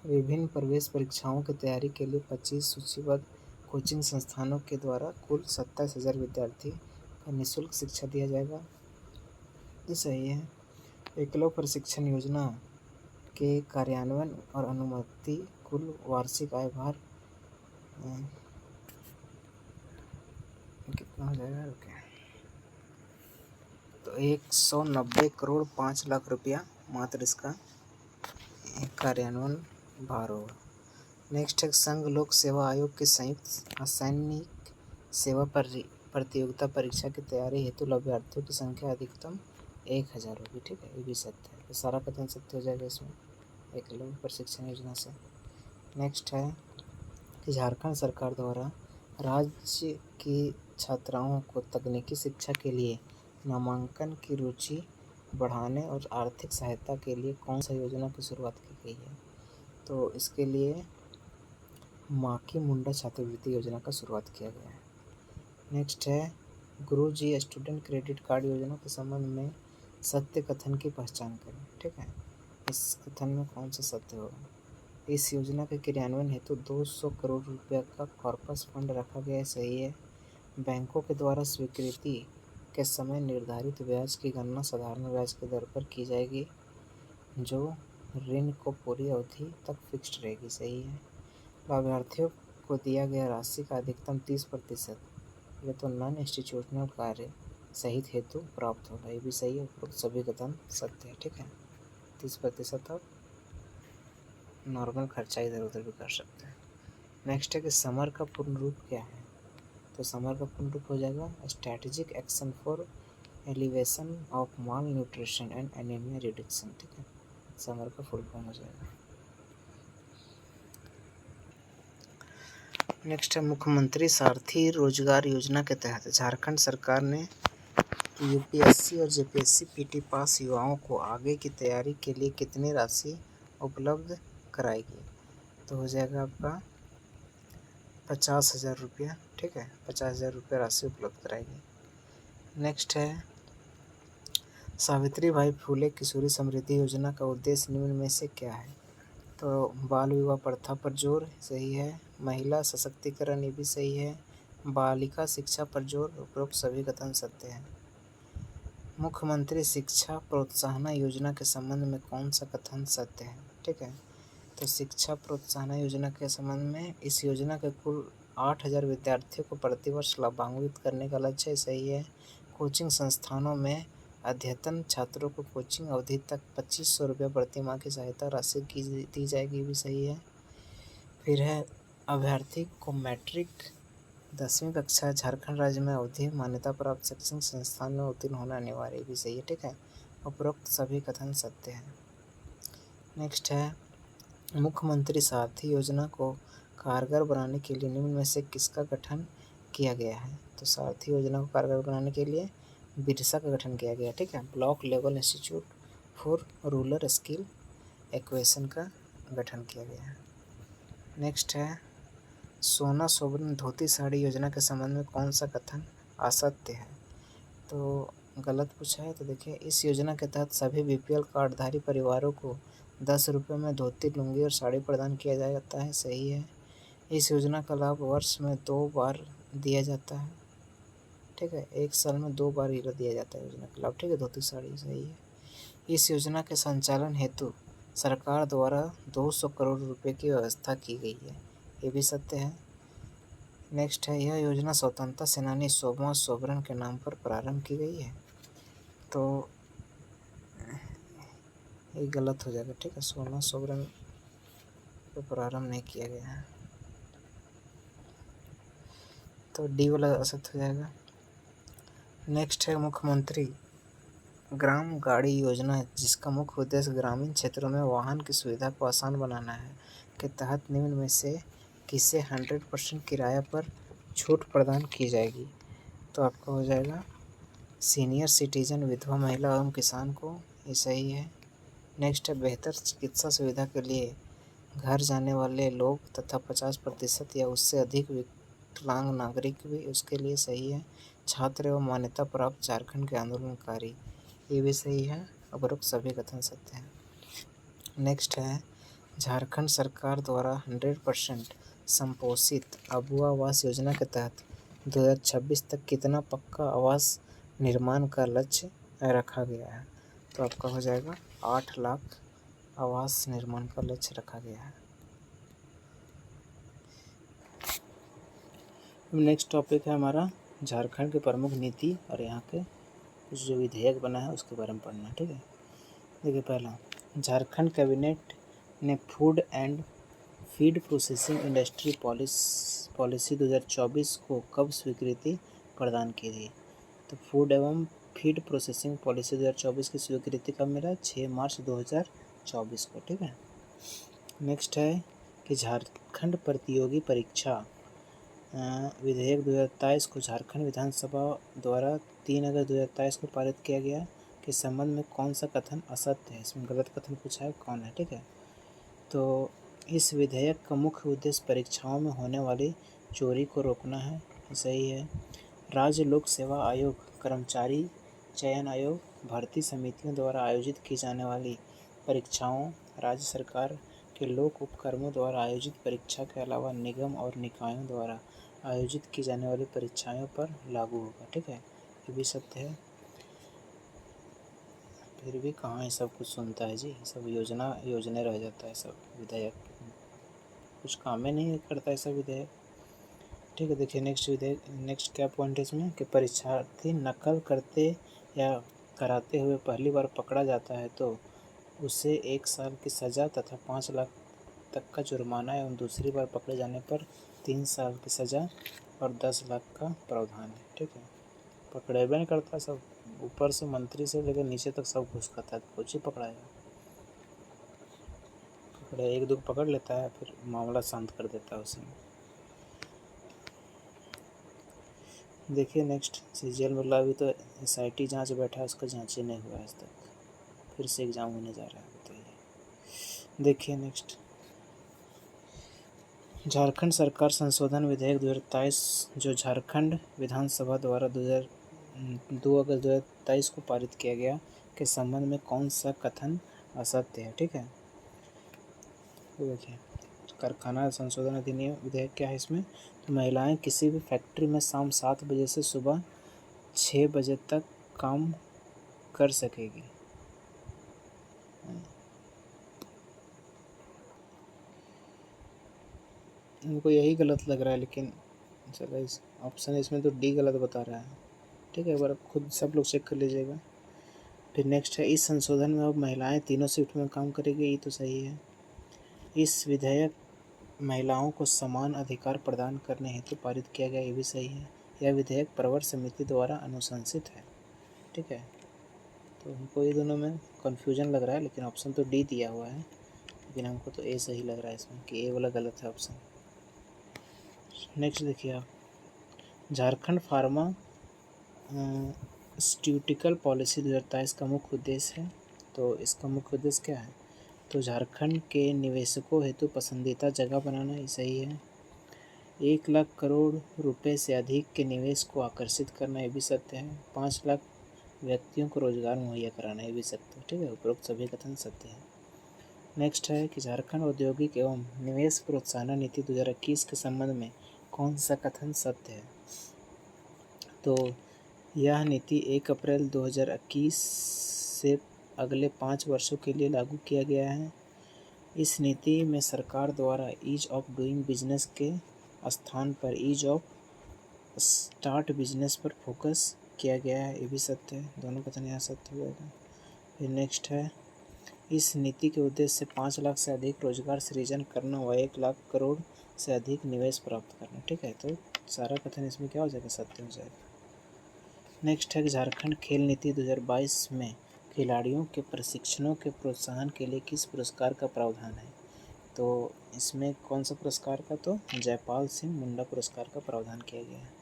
विभिन्न प्रवेश परीक्षाओं की तैयारी के लिए 25 सूचीबद्ध कोचिंग संस्थानों के द्वारा कुल 27,000 विद्यार्थी का निःशुल्क शिक्षा दिया जाएगा, ये सही है। एकलव्य प्रशिक्षण योजना के कार्यान्वयन और अनुमति कुल वार्षिक आय भार कितना हो जाएगा, रुके, तो 190 करोड़ 5 लाख रुपया मात्र इसका कार्यान्वयन भार होगा। नेक्स्ट है संघ लोक सेवा आयोग की संयुक्त असैनिक सेवा प्रतियोगिता परीक्षा की तैयारी हेतु अभ्यर्थियों की संख्या अधिकतम 1000 होगी। ठीक है, ये भी सत्य है, तो सारा कथन सत्य हो जाएगा इसमें एकलव्य प्रशिक्षण योजना से। नेक्स्ट है कि झारखंड सरकार द्वारा राज्य की छात्राओं को तकनीकी शिक्षा के लिए नामांकन की रुचि बढ़ाने और आर्थिक सहायता के लिए कौन सा योजना की शुरुआत की गई है। तो इसके लिए माकी मुंडा छात्रवृत्ति योजना का शुरुआत किया गया है। नेक्स्ट है गुरुजी स्टूडेंट क्रेडिट कार्ड योजना के संबंध में सत्य कथन की पहचान करें। ठीक है, इस कथन में कौन सा सत्य होगा। इस योजना के क्रियान्वयन हेतु 200 करोड़ रुपया का कॉर्पस फंड रखा गया है, सही है। बैंकों के द्वारा स्वीकृति के समय निर्धारित ब्याज की गणना साधारण ब्याज के दर पर की जाएगी, जो ऋण को पूरी अवधि तक फिक्स्ड रहेगी, सही है। लाभार्थियों को दिया गया राशि का अधिकतम 30% ये तो नॉन इंस्टीट्यूशनल कार्य सहित हेतु प्राप्त होगा, ये भी सही है। उपरोक्त सभी कथन सत्य है। ठीक है, 30% आप नॉर्मल खर्चा इधर उधर भी कर सकते हैं। नेक्स्ट है कि समर का पूर्ण रूप क्या है। तो समर का पूर्ण रूप हो जाएगा strategic action for elevation of mall nutrition and anaemia reduction. ठीक है, समर का फुल फॉर्म हो जाएगा। नेक्स्ट है मुख्यमंत्री सारथी रोजगार योजना के तहत झारखंड सरकार ने UPSC और JPSC PT पास युवाओं को आगे की तैयारी के लिए कितनी राशि उपलब्ध कराएगी। तो हो जाएगा आपका 50,000 रुपया। ठीक है, 50,000 रुपया राशि उपलब्ध कराएगी। नेक्स्ट है सावित्रीबाई फुले किशोरी समृद्धि योजना का उद्देश्य निम्न में से क्या है। तो बाल विवाह प्रथा पर जोर, सही है। महिला सशक्तिकरण, ये भी सही है। बालिका शिक्षा पर जोर, उपरोक्त सभी कथन सत्य हैं। मुख्यमंत्री शिक्षा प्रोत्साहन योजना के संबंध में कौन सा कथन सत्य है। ठीक है, तो शिक्षा प्रोत्साहन योजना के संबंध में, इस योजना के कुल 8,000 विद्यार्थियों को प्रतिवर्ष लाभान्वित करने का लक्ष्य है, सही है। कोचिंग संस्थानों में अध्ययनरत छात्रों को कोचिंग अवधि तक 2,500 रुपये प्रति माह की सहायता राशि की दी जाएगी, भी सही है। फिर है अभ्यर्थी को मैट्रिक 10वीं कक्षा झारखंड राज्य में अवधि मान्यता प्राप्त शैक्षणिक संस्थान में उत्तीर्ण होना अनिवार्य, भी सही है, ठीक है। उपरोक्त सभी कथन सत्य हैं। नेक्स्ट है मुख्यमंत्री सारथी योजना को कारगर बनाने के लिए निम्न में से किसका गठन किया गया है। तो सारथी योजना को कारगर बनाने के लिए बिरसा का गठन किया गया, ठीक है। Block level institute for rural skill equation का गठन किया गया है। नेक्स्ट है सोना सोवरन धोती साड़ी योजना के संबंध में कौन सा कथन असत्य है। तो गलत पूछा है। तो देखिए, इस योजना के तहत सभी बीपीएल कार्डधारी परिवारों को 10 रुपये में धोती, लुंगी और साड़ी प्रदान किया जाता है, सही है। इस योजना का लाभ वर्ष में 2 बार दिया जाता है, ठीक है। 1 साल में 2 बार दिया जाता है योजना का लाभ, ठीक है। धोती साड़ी, सही है। इस योजना के संचालन हेतु सरकार द्वारा 200 करोड़ रुपए की व्यवस्था की गई है, ये भी सत्य है। नेक्स्ट है यह योजना स्वतंत्रता सेनानी सोमा सोबरन के नाम पर प्रारंभ की गई है। तो ये गलत हो जाएगा, ठीक है। सोमा सोबरन पे प्रारंभ नहीं किया गया है, तो डी वाला असत्य हो जाएगा। नेक्स्ट है मुख्यमंत्री ग्राम गाड़ी योजना, जिसका मुख्य उद्देश्य ग्रामीण क्षेत्रों में वाहन की सुविधा को आसान बनाना है, के तहत निम्न में से किसे 100% किराया पर छूट प्रदान की जाएगी। तो आपका हो जाएगा सीनियर सिटीजन, विधवा महिला एवं किसान को, ये सही है। नेक्स्ट है बेहतर चिकित्सा सुविधा के लिए घर जाने वाले लोग तथा 50% या उससे अधिक विकलांग नागरिक भी, उसके लिए सही है। छात्र एवं मान्यता प्राप्त झारखंड के आंदोलनकारी, ये भी सही है। उपरोक्त सभी कथन सत्य हैं। नेक्स्ट है झारखंड सरकार द्वारा 100% संपोषित अबुआ आवास योजना के तहत 2026 तक कितना पक्का आवास निर्माण का लक्ष्य रखा गया है। तो आपका हो जाएगा 8 लाख आवास निर्माण का लक्ष्य रखा गया है। नेक्स्ट टॉपिक है हमारा झारखंड के प्रमुख नीति और यहाँ के कुछ जो विधेयक बना है उसके बारे में पढ़ना, ठीक है। देखिए, पहला झारखंड कैबिनेट ने food and feed processing industry policy 2024 को कब स्वीकृति प्रदान की गई। तो फूड एवं फीड प्रोसेसिंग पॉलिसी 2024 की स्वीकृति कब मिला, 6 मार्च 2024 को, ठीक है। नेक्स्ट है कि झारखंड प्रतियोगी परीक्षा विधेयक 2023 को झारखंड विधानसभा द्वारा 3 अगस्त 2023 को पारित किया गया के संबंध में कौन सा कथन असत्य है। इसमें गलत कथन पूछा है, कौन है, ठीक है। तो इस विधेयक का मुख्य उद्देश्य परीक्षाओं में होने वाली चोरी को रोकना है, सही है। राज्य लोक सेवा आयोग, कर्मचारी चयन आयोग, भर्ती समितियों द्वारा आयोजित की जाने वाली परीक्षाओं राज्य सरकार के लोक उपक्रमों द्वारा आयोजित परीक्षा के अलावा निगम और निकायों द्वारा आयोजित की जाने वाली परीक्षाओं पर लागू होगा, ठीक है। ये भी सत्य है। फिर भी कहाँ ये सब कुछ सुनता है जी, सब योजना रह जाता है, सब विधेयक कुछ काम में नहीं करता है सब विधेयक, ठीक है। देखिए नेक्स्ट क्या पॉइंट है इसमें कि परीक्षार्थी नकल करते या कराते हुए पहली बार पकड़ा जाता है तो उसे 1 साल की सज़ा तथा 5 लाख तक का जुर्माना एवं दूसरी बार पकड़े जाने पर 3 साल की सज़ा और 10 लाख का प्रावधान है, ठीक है। पकड़ेबे नहीं करता, सब ऊपर से मंत्री से लेकर नीचे तक सब घुस खाता है, कुछ ही पकड़ाएगा। पकड़े 1-2 पकड़ लेता है, फिर मामला शांत कर देता है उसी में। देखिए नेक्स्ट सीजीएल मतलब अभी तो SIT जांच बैठा है, उसका जांच ही नहीं हुआ आज तक, फिर से एग्ज़ाम होने जा रहा है, बताइए। देखिए नेक्स्ट झारखंड सरकार संशोधन विधेयक 2023 जो झारखंड विधानसभा द्वारा 2 अगस्त 2023 को पारित किया गया के संबंध में कौन सा कथन असत्य है, ठीक है। तो देखिए कारखाना संशोधन अधिनियम विधेयक क्या है इसमें, तो महिलाएं किसी भी फैक्ट्री में शाम 7 बजे से सुबह 6 बजे तक काम कर सकेगी। इनको यही गलत लग रहा है, लेकिन चलो इस ऑप्शन इसमें तो डी गलत बता रहा है। ठीक है, एक बार आप खुद सब लोग चेक कर लीजिएगा। फिर नेक्स्ट है, इस संशोधन में अब महिलाएं तीनों शिफ्ट में काम करेंगी, ये तो सही है। इस विधेयक महिलाओं को समान अधिकार प्रदान करने हेतु पारित किया गया, ये भी सही है। यह विधेयक प्रवर समिति द्वारा अनुशंसित है। ठीक है, तो हमको ये दोनों में कन्फ्यूजन लग रहा है, लेकिन ऑप्शन तो डी दिया हुआ है, लेकिन हमको तो ए सही लग रहा है इसमें कि ए वाला गलत है ऑप्शन। नेक्स्ट देखिए आप, झारखंड फार्मा स्ट्यूटिकल पॉलिसी 2023 का मुख्य उद्देश्य है। तो इसका मुख्य उद्देश्य क्या है? तो झारखंड के निवेशकों हेतु पसंदीदा जगह बनाना, ये सही है। 1 लाख करोड़ रुपए से अधिक के निवेश को आकर्षित करना, ये भी सत्य है। 5 लाख व्यक्तियों को रोजगार मुहैया कराना, ये भी सत्य है। ठीक है, उपरोक्त सभी कथन सत्य है। नेक्स्ट है कि झारखंड औद्योगिक एवं निवेश प्रोत्साहन नीति 2021 के संबंध में कौन सा कथन सत्य है? तो यह नीति 1 अप्रैल 2021 से अगले 5 वर्षों के लिए लागू किया गया है। इस नीति में सरकार द्वारा ईज ऑफ डूइंग बिजनेस के स्थान पर ईज ऑफ स्टार्ट बिजनेस पर फोकस किया गया है, ये भी सत्य है। दोनों कथन यहाँ सत्य हो जाएगा। फिर नेक्स्ट है, इस नीति के उद्देश्य से 5 लाख से अधिक रोजगार सृजन करना व 1 लाख करोड़ से अधिक निवेश प्राप्त करना। ठीक है, तो सारा कथन इसमें क्या हो जाएगा? सत्य हो जाएगा। नेक्स्ट है कि झारखंड खेल नीति 2022 में खिलाड़ियों के प्रशिक्षणों के प्रोत्साहन के लिए किस पुरस्कार का प्रावधान है? तो इसमें कौन सा पुरस्कार का? तो जयपाल सिंह मुंडा पुरस्कार का प्रावधान किया गया है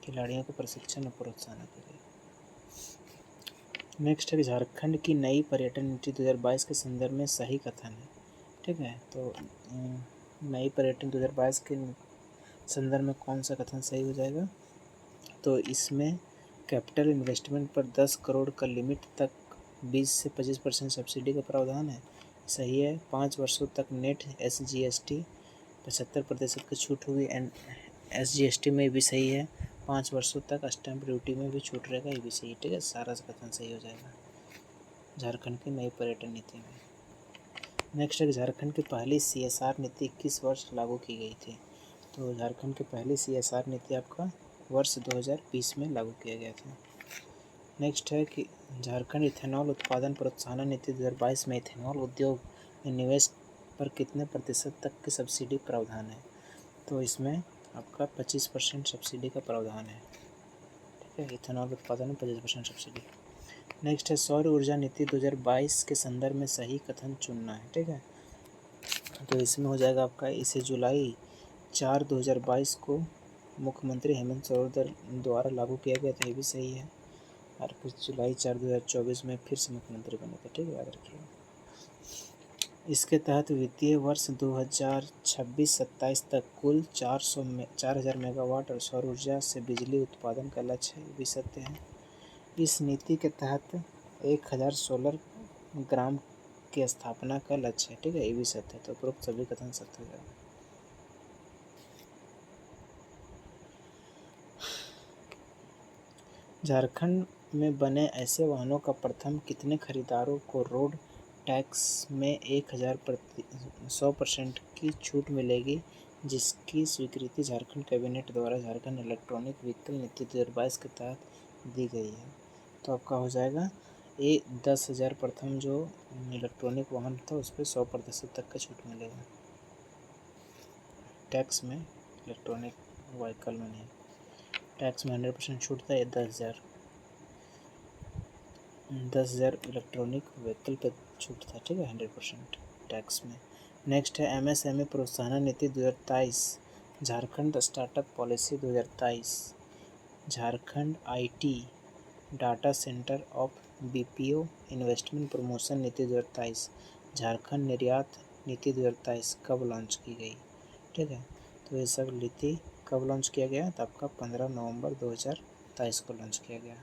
खिलाड़ियों के प्रशिक्षण और प्रोत्साहन के लिए। नेक्स्ट है कि झारखंड की नई पर्यटन नीति 2022 के संदर्भ में सही कथन है। ठीक है, तो नई पर्यटन 2022 के संदर्भ में कौन सा कथन सही हो जाएगा? तो इसमें कैपिटल इन्वेस्टमेंट पर 10 करोड़ का लिमिट तक 20 से 25% सब्सिडी का प्रावधान है, सही है। 5 वर्षों तक नेट SGST 75% की छूट हुई एंड SGST में भी सही है। 5 वर्षों तक स्टैंप ड्यूटी में भी छूट रहेगा, ये भी सही है। ठीक है, सारा कथन सही हो जाएगा झारखंड की नई पर्यटन नीति में। नेक्स्ट है, झारखंड की पहली CSR नीति किस वर्ष लागू की गई थी? तो झारखंड की पहली CSR नीति आपका वर्ष 2020 में लागू किया गया था। नेक्स्ट है कि झारखंड इथेनॉल उत्पादन प्रोत्साहन नीति 2022 में इथेनॉल उद्योग में निवेश पर कितने प्रतिशत तक की सब्सिडी प्रावधान है? तो इसमें आपका 25% सब्सिडी का प्रावधान है। ठीक है, इथेनॉल उत्पादन में 25% सब्सिडी। नेक्स्ट है, सौर ऊर्जा नीति 2022 के संदर्भ में सही कथन चुनना है। ठीक है, तो इसमें हो जाएगा आपका, इसे जुलाई 4, 2022 को मुख्यमंत्री हेमंत सोरेन द्वारा लागू किया गया था, ये भी सही है। और फिर जुलाई 4, 2024 में फिर से मुख्यमंत्री बने थे। ठीक है, याद रखिए। इसके तहत वित्तीय वर्ष 2026-27 तक कुल 4,000 मेगावाट और सौर ऊर्जा से बिजली उत्पादन का लक्ष्य है, ये भी सत्य है। इस नीति के तहत 1000 सोलर ग्राम की स्थापना का लक्ष्य है। ठीक है, ये भी सत्य है। तो उपरोक्त सभी कथन सत्य हो जाएगा। झारखंड में बने ऐसे वाहनों का प्रथम कितने खरीदारों को रोड टैक्स में 100% की छूट मिलेगी, जिसकी स्वीकृति झारखंड कैबिनेट द्वारा झारखंड इलेक्ट्रॉनिक व्हीकल नीति 2022 के तहत दी गई है? तो आपका हो जाएगा 10,000 प्रथम जो इलेक्ट्रॉनिक वाहन था उस पर 100% तक का छूट मिलेगा टैक्स में, इलेक्ट्रॉनिक व्हीकल में नहीं। टैक्स में 100% छूट था, ये 10,000 इलेक्ट्रॉनिक व्हीकल पे छूट था। ठीक है, 100% टैक्स में। नेक्स्ट है, MSME प्रोत्साहन नीति 2023 Jharkhand startup policy 2023 Jharkhand IT data centre of BPO investment promotion नीति 2023 झारखंड निर्यात नीति 2023 कब लॉन्च की गई? ठीक है, तो ये सब नीति कब लॉन्च किया गया? तो आपका 15 नवंबर 2023 को लॉन्च किया गया।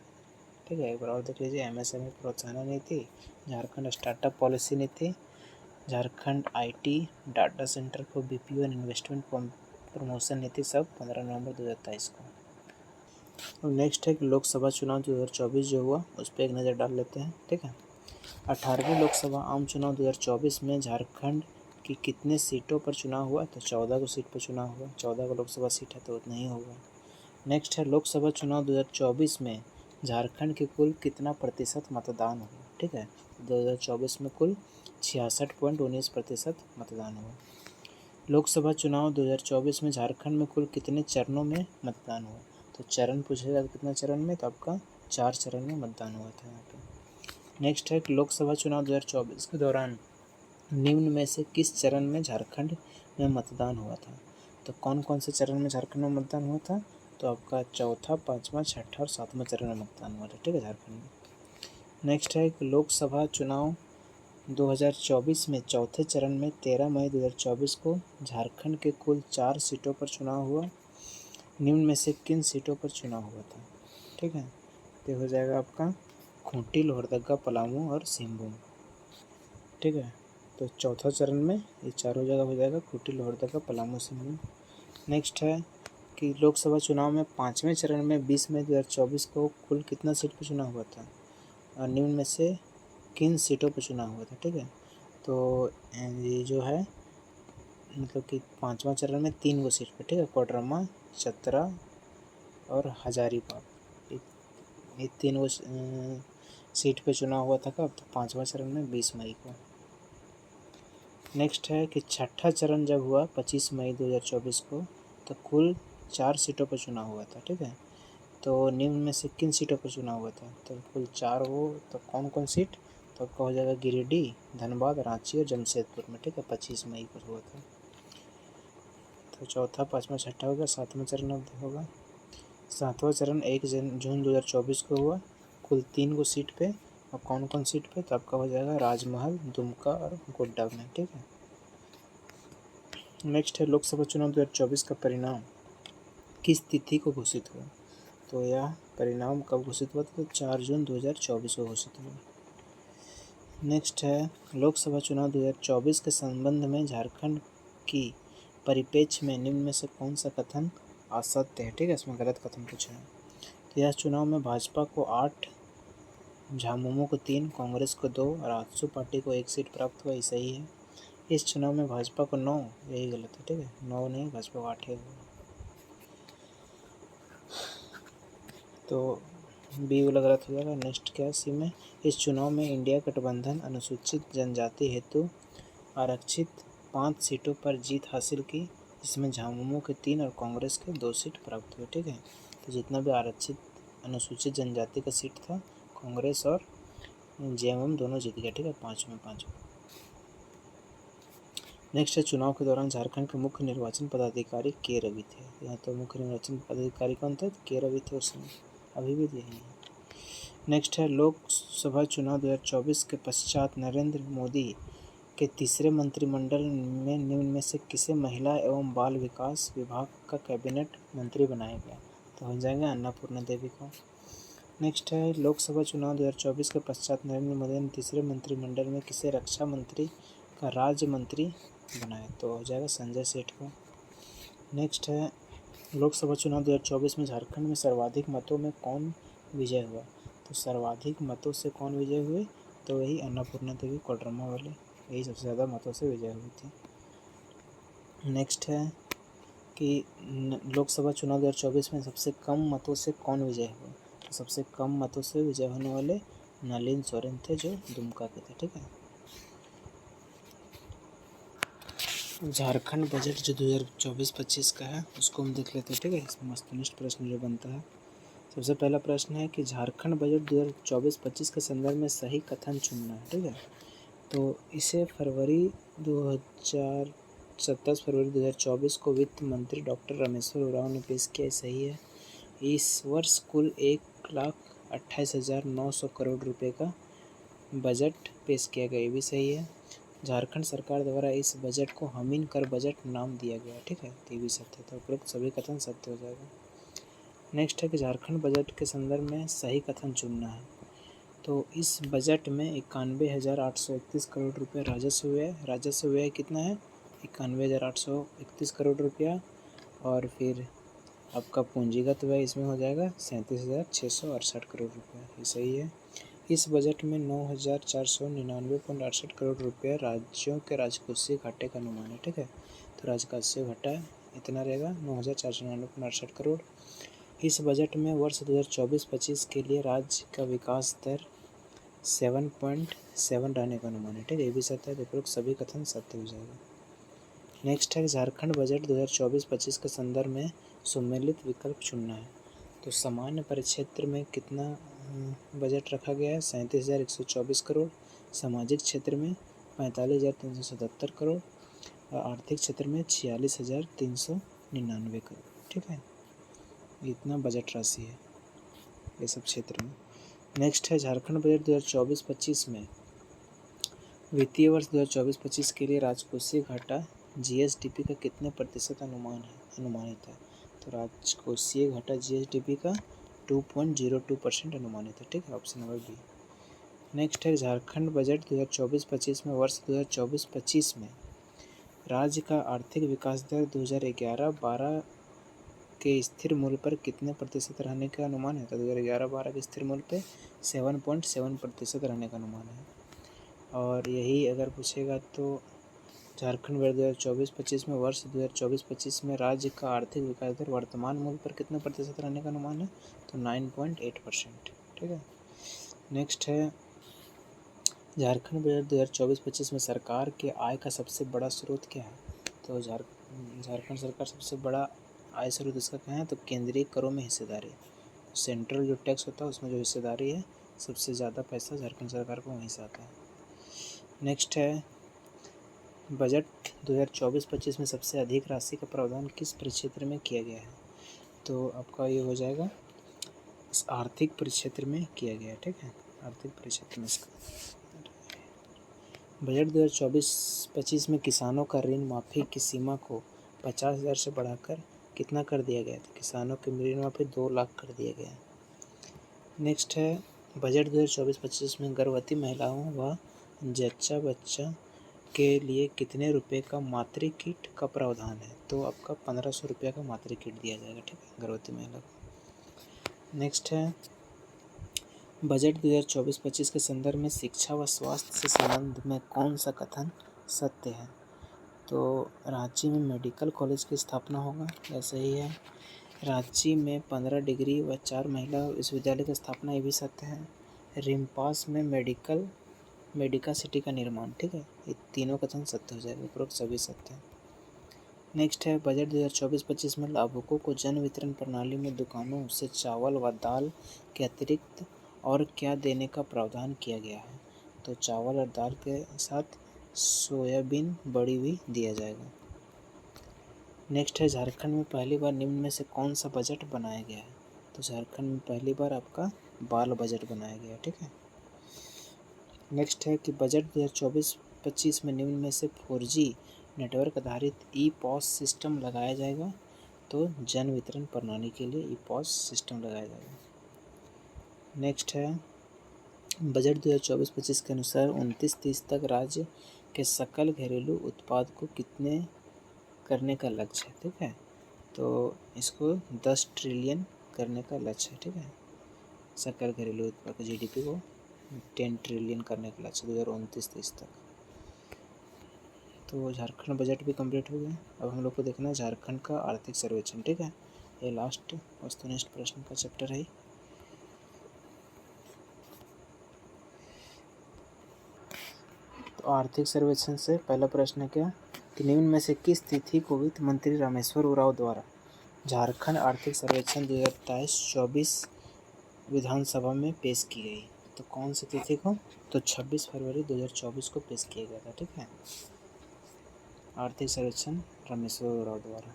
ठीक है, एक बार और देख लीजिए, MSME प्रोत्साहन नीति, झारखंड स्टार्टअप पॉलिसी नीति, Jharkhand IT data centre for BPO and investment promotion नीति, सब 15 नवंबर 2023 को। और नेक्स्ट है कि लोकसभा चुनाव 2024 जो हुआ उस पर एक नज़र डाल लेते हैं। ठीक है, 18वीं लोकसभा आम चुनाव 2024 में झारखंड कि कितने सीटों पर चुनाव हुआ, तो 14 को सीट पर चुनाव हुआ, 14 को लोकसभा सीट है तो उतना ही होगा। नेक्स्ट है लोकसभा चुनाव 2024 में झारखंड के कुल कितना प्रतिशत मतदान हुआ। ठीक है, 2024 में कुल 66.19% मतदान हुआ। लोकसभा चुनाव 2024 में झारखंड में कुल कितने चरणों में मतदान हुआ, तो चरण पूछेगा कितना चरण में, तो आपका 4 चरण में मतदान हुआ था यहाँ पे। नेक्स्ट है कि लोकसभा चुनाव 2024 के दौरान निम्न में से किस चरण में झारखंड में मतदान हुआ था, तो कौन कौन से चरण में झारखंड में मतदान हुआ था, तो आपका चौथा, पाँचवा, छठा और सातवां चरण में मतदान हुआ था। ठीक है, झारखंड में। नेक्स्ट है कि लोकसभा चुनाव 2024 में चौथे चरण में 13 मई 2024 को झारखंड के कुल 4 सीटों पर चुनाव हुआ, निम्न में से किन सीटों पर चुनाव हुआ था। ठीक है, तो हो जाएगा आपका खूंटी, लोहरदगा, पलामू और सिंहभूम। ठीक है, तो चौथा चरण में ये चारों जगह हो जाएगा, खूंटी, लोहरदगा, पलामू, सिंहभूम। नेक्स्ट है कि लोकसभा चुनाव में 5वें चरण में 20 मई 2024 को कुल कितना सीट पर चुनाव हुआ था, और निम्न में से किन सीटों पर चुनाव हुआ था। ठीक है, तो ये जो है मतलब कि 5वां चरण में 3 गो सीट पर, ठीक है, कोडरमा, चतरा और हजारीबाग, ये 3 गो सीट पे चुनाव हुआ था कब, तो 5वां चरण में 20 मई को। नेक्स्ट है कि छठा चरण जब हुआ 25 मई 2024 को, तो कुल 4 सीटों पर चुनाव हुआ था। ठीक है, तो निम्न में से किन सीटों पर चुनाव हुआ था, तो कुल 4 हो, तो कौन कौन सीट, तो आपका हो जाएगा गिरिडीह, धनबाद, रांची और जमशेदपुर में। ठीक है, 25 मई को हुआ था। तो चौथा, पाँचवा, छठा होगा, सातवां चरण अब होगा। सातवां चरण 1 जून 2024 को हुआ, कुल 3 गो सीट पे, और कौन कौन सीट पे, तो आपका हो जाएगा राजमहल, दुमका और गोड्डा में। ठीक है, नेक्स्ट है लोकसभा चुनाव 2024 का परिणाम किस तिथि को घोषित हुआ, तो यह परिणाम कब घोषित हुआ था, तो 4 जून 2024 को घोषित हुआ। नेक्स्ट है लोकसभा चुनाव 2024 के संबंध में झारखंड की परिप्रेक्ष्य में निम्न में से कौन सा कथन असत्य है। ठीक है, इसमें गलत कथन पूछा है। तो यह चुनाव में भाजपा को 8, झामुमो को 3, कांग्रेस को 2 और आजसू पार्टी को 1 सीट प्राप्त हुआ, ये सही है। इस चुनाव में भाजपा को 9, यही गलत है। ठीक है, 9 नहीं, भाजपा को 8 है। तो बी वाला गलत हो जाएगा। नेक्स्ट क्या है सी में, इस चुनाव में इंडिया गठबंधन अनुसूचित जनजाति हेतु आरक्षित 5 सीटों पर जीत हासिल की, जिसमें झामुमो के 3 और कांग्रेस के 2 सीट प्राप्त हुए। ठीक है, तो जितना भी आरक्षित अनुसूचित जनजाति का सीट था, कांग्रेस और जेएमएम दोनों जीत गया। ठीक है, 5 में 5। नेक्स्ट है चुनाव के दौरान झारखंड के मुख्य निर्वाचन पदाधिकारी के रवि थे। यहाँ तो मुख्य निर्वाचन पदाधिकारी कौन थे, के रवि थे उस समय, अभी भी यही है। नेक्स्ट है लोकसभा चुनाव 2024 के पश्चात नरेंद्र मोदी के तीसरे मंत्रिमंडल में निम्न में से किसे महिला एवं बाल विकास विभाग का कैबिनेट मंत्री बनाया गया, तो हो जाएगा अन्नपूर्णा देवी को। नेक्स्ट है लोकसभा चुनाव 2024 के पश्चात नरेंद्र मोदी ने तीसरे मंत्रिमंडल में किसे रक्षा मंत्री का राज्य मंत्री बनाया, तो हो जाएगा संजय सेठ को। नेक्स्ट है लोकसभा चुनाव 2024 में झारखंड में सर्वाधिक मतों में कौन विजय हुआ, तो सर्वाधिक मतों से कौन विजय हुए, तो वही अन्नपूर्णा देवी कोडरमा वाले, यही सबसे ज़्यादा मतों से विजय हुई थी। नेक्स्ट है कि लोकसभा चुनाव 2024 में सबसे कम मतों से कौन विजय हुआ, तो सबसे कम मतों से विजय होने वाले नलिन सोरेन थे, जो दुमका के थे। ठीक है, झारखंड बजट जो 2024-25 का है उसको हम देख लेते हैं। ठीक है, इसमें मस्तनिष्ठ प्रश्न जो बनता है, सबसे पहला प्रश्न है कि झारखंड बजट 2024-25 के संदर्भ में सही कथन चुनना है। ठीक है, तो इसे 27 फरवरी 2024 को वित्त मंत्री डॉक्टर रामेश्वर उरांव ने पेश किया, सही है। इस वर्ष कुल 1,28,900 करोड़ रुपए का बजट पेश किया गया, ये भी सही है। झारखंड सरकार द्वारा इस बजट को हमीन कर बजट नाम दिया गया। ठीक है, ये भी सत्य, तो उपरोक्त सभी कथन सत्य हो जाएगा। नेक्स्ट है कि झारखंड बजट के संदर्भ में सही कथन चुनना है, तो इस बजट में 91,831 करोड़ रुपये राजस्व व्यय, राजस्व व्यय कितना है 91,831 करोड़ रुपया, और फिर आपका पूंजीगत व्यय इसमें हो जाएगा 37,668 करोड़ रुपये, ये सही है। इस बजट में 9,499.68 करोड़ रुपये राज्यों के राजकोषीय घाटे का अनुमान है। ठीक है, तो राजकोषीय घाटा इतना रहेगा 9,499.68 करोड़। इस बजट में वर्ष 2024-25 के लिए राज्य का विकास दर 7.7 रहने का अनुमान है। ठीक है, ये भी सत्य है, उपरोक्त सभी कथन सत्य हो जाएगा। नेक्स्ट है झारखंड बजट 2024-25 के संदर्भ में सम्मिलित विकल्प चुनना है। तो सामान्य परिक्षेत्र में कितना बजट रखा गया है? 37,124 करोड़। सामाजिक क्षेत्र में 45,377 करोड़ और आर्थिक क्षेत्र में 46,399 करोड़। ठीक है, इतना बजट राशि है ये सब क्षेत्र में। नेक्स्ट है झारखंड बजट 2024-25 में वित्तीय वर्ष 2024-25 के लिए राजकोषीय घाटा जीएसडीपी का कितने प्रतिशत अनुमानित है? तो राजकोषीय घाटा जीएसडीपी का 2.02% अनुमानित है। ठीक है, ऑप्शन नंबर बी। नेक्स्ट है झारखंड बजट 2024-25 में वर्ष 2024-25 में राज्य का आर्थिक विकास दर 2011-12 के स्थिर मूल्य पर कितने प्रतिशत रहने का अनुमान है? तो 2011-12 के स्थिर मूल्य पे 7.7% रहने का अनुमान है। और यही अगर पूछेगा तो झारखंड बजट 2024-25 में वर्ष 2024-25 में राज्य का आर्थिक विकास दर वर्तमान मूल्य पर कितने प्रतिशत रहने का अनुमान है? तो 9.8%। ठीक है, नेक्स्ट है झारखंड बजट 2024-25 में सरकार के आय का सबसे बड़ा स्रोत क्या है? तो झारखंड सरकार सबसे बड़ा आय स्रोत इसका क्या है? तो केंद्रीय करों में हिस्सेदारी। सेंट्रल जो टैक्स होता है उसमें जो हिस्सेदारी है सबसे ज़्यादा पैसा झारखंड सरकार को वहीं से आता है। नेक्स्ट है बजट 2024-25 में सबसे अधिक राशि का प्रावधान किस परिक्षेत्र में किया गया है? तो आपका ये हो जाएगा इस आर्थिक परिक्षेत्र में किया गया है। ठीक है, आर्थिक परिक्षेत्र में इसका बजट 2024-25 में किसानों का ऋण माफ़ी की सीमा को 50,000 से बढ़ाकर कितना कर दिया गया? तो किसानों की ऋण माफ़ी 2 लाख कर दिया गया। नेक्स्ट है बजट 2024-25 में गर्भवती महिलाओं व जच्चा बच्चा के लिए कितने रुपए का मातृ किट का प्रावधान है? तो आपका 1500 रुपये का मातृ किट दिया जाएगा। ठीक है, गर्भवती महिला को। नेक्स्ट है बजट 2024-25 के संदर्भ में शिक्षा व स्वास्थ्य से संबंध में कौन सा कथन सत्य है? तो रांची में मेडिकल कॉलेज की स्थापना होगा, यह सही है। रांची में 15 डिग्री व 4 महिला विश्वविद्यालय की स्थापना, ये भी सत्य है। रिम्पास में मेडिका सिटी का निर्माण। ठीक है, ये तीनों कथन सत्य हो जाएगा, उपरोक्त सभी सत्य है। नेक्स्ट है बजट 2024-25 में लाभुकों को जन वितरण प्रणाली में दुकानों से चावल व दाल के अतिरिक्त और क्या देने का प्रावधान किया गया है? तो चावल और दाल के साथ सोयाबीन बड़ी भी दिया जाएगा। नेक्स्ट है झारखंड में पहली बार निम्न में से कौन सा बजट बनाया गया है? तो झारखंड में पहली बार आपका बाल बजट बनाया गया। ठीक है, नेक्स्ट है कि बजट 2024-25 में निम्न में से 4G नेटवर्क आधारित ई-पॉस सिस्टम लगाया जाएगा। तो जन वितरण प्रणाली के लिए ई-पॉस सिस्टम लगाया जाएगा। नेक्स्ट है बजट 2024-25 के अनुसार 29-30 तक राज्य के सकल घरेलू उत्पाद को कितने करने का लक्ष्य है? ठीक है, तो इसको 10 ट्रिलियन करने का लक्ष्य है। ठीक है, सकल घरेलू उत्पाद जीडीपी को 10 ट्रिलियन करने का लक्ष्य 2029-30 तक। तो झारखंड बजट भी कंप्लीट हो गया। अब हम लोग को देखना है झारखंड का आर्थिक सर्वेक्षण। ठीक है, ये लास्ट वस्तुनिष्ठ प्रश्न का चैप्टर है। तो आर्थिक सर्वेक्षण से पहला प्रश्न क्या कि निम्न में से किस तिथि को वित्त मंत्री रामेश्वर उरांव द्वारा झारखंड आर्थिक सर्वेक्षण 2023-24 विधानसभा में पेश की गई? तो कौन सी तिथि को? तो 26 फरवरी 2024 को पेश किया गया था। ठीक है, आर्थिक सर्वेक्षण रामेश्वर उरांव द्वारा।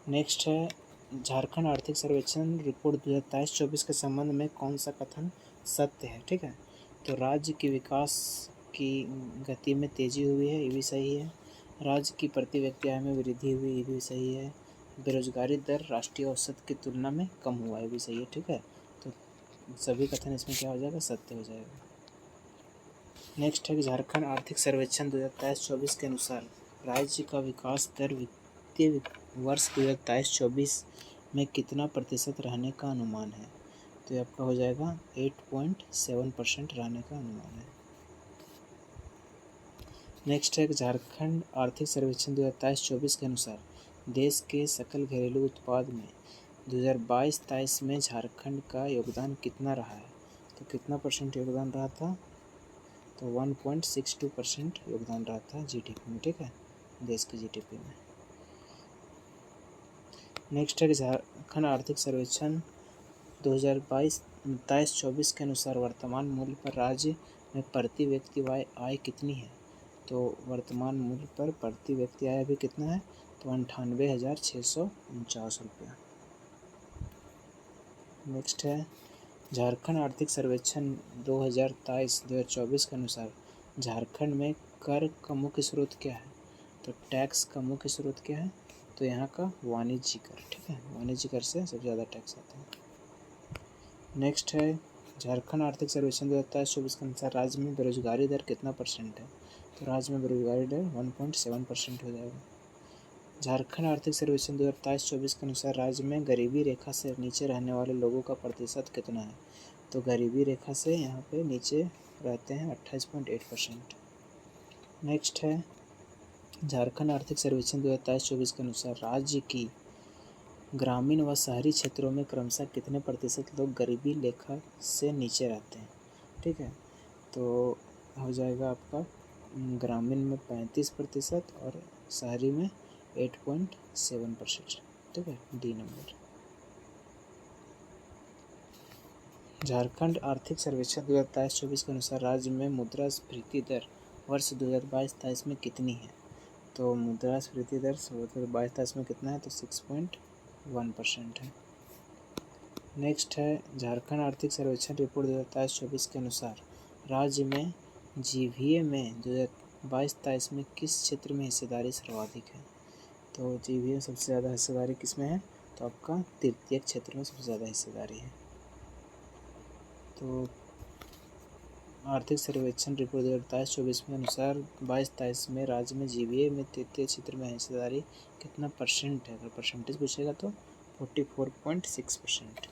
नेक्स्ट है झारखंड आर्थिक सर्वेक्षण रिपोर्ट 2023-24 के संबंध में कौन सा कथन सत्य है? ठीक है, तो राज्य के विकास की गति में तेज़ी हुई है, ये भी सही है। राज्य की प्रति व्यक्ति आय में वृद्धि हुई, ये भी सही है। बेरोजगारी दर राष्ट्रीय औसत की तुलना में कम हुआ, ये भी सही है। ठीक है, तो सभी कथन इसमें क्या हो जाएगा? सत्य हो जाएगा। नेक्स्ट है कि झारखंड आर्थिक सर्वेक्षण 2023-24 के अनुसार राज्य का विकास दर वित्तीय वर्ष 2023-24 में कितना प्रतिशत रहने का अनुमान है? तो ये आपका हो जाएगा 8.7% रहने का अनुमान है। नेक्स्ट है झारखंड आर्थिक सर्वेक्षण 2023-24 के अनुसार देश के सकल घरेलू उत्पाद में 2022-23 में झारखंड का योगदान कितना रहा है? तो कितना परसेंट योगदान रहा था? तो 1.62% योगदान रहा था जीडीपी में, ठीक है, देश के जीडीपी में। नेक्स्ट है झारखंड आर्थिक सर्वेक्षण 2022-23-24 के अनुसार वर्तमान मूल्य पर राज्य में प्रति व्यक्ति आय कितनी है? तो वर्तमान मूल्य पर प्रति व्यक्ति आय अभी कितना है? तो 98,649 रुपया। नेक्स्ट है झारखंड आर्थिक सर्वेक्षण 2023-2024 के अनुसार झारखंड में कर का मुख्य स्रोत क्या है? तो टैक्स का मुख्य स्रोत क्या है? तो यहाँ का वाणिज्य कर, ठीक है, वाणिज्य कर से सबसे ज़्यादा टैक्स आता है। नेक्स्ट है झारखंड आर्थिक सर्वेक्षण 2023-24 के अनुसार राज्य में बेरोजगारी दर कितना परसेंट है? तो राज्य में बेरोजगारी दर 1.7% हो जाएगा। झारखंड आर्थिक सर्वेक्षण 2023-24 के अनुसार राज्य में गरीबी रेखा से नीचे रहने वाले लोगों का प्रतिशत कितना है? तो गरीबी रेखा से यहाँ पे नीचे रहते हैं 28.8%। नेक्स्ट है झारखंड आर्थिक सर्वेक्षण 2023-24 के अनुसार राज्य की ग्रामीण व शहरी क्षेत्रों में क्रमशः कितने प्रतिशत लोग गरीबी रेखा से नीचे रहते हैं? ठीक है, तो हो जाएगा आपका ग्रामीण में 35% और शहरी में 8.7%, ठीक है, डी नंबर। झारखंड आर्थिक सर्वेक्षण 2023-24 के अनुसार राज्य में मुद्रास्फीति दर वर्ष 2022-23 में कितनी है? तो मुद्रास्फीति दर 2022-23 में कितना है? तो 6.1% है। नेक्स्ट है झारखंड आर्थिक सर्वेक्षण रिपोर्ट 2023-24 के अनुसार राज्य में जीवीए में 2022-23 में किस क्षेत्र में हिस्सेदारी सर्वाधिक है? तो जीवीए सबसे ज़्यादा हिस्सेदारी किस में है? तो आपका तृतीयक क्षेत्र में सबसे ज़्यादा हिस्सेदारी है। तो आर्थिक सर्वेक्षण रिपोर्ट 2023-24 के अनुसार 22-23 में राज्य में जीवीए में तृतीय क्षेत्र में हिस्सेदारी कितना परसेंट है? अगर परसेंटेज पूछेगा तो 44.6%।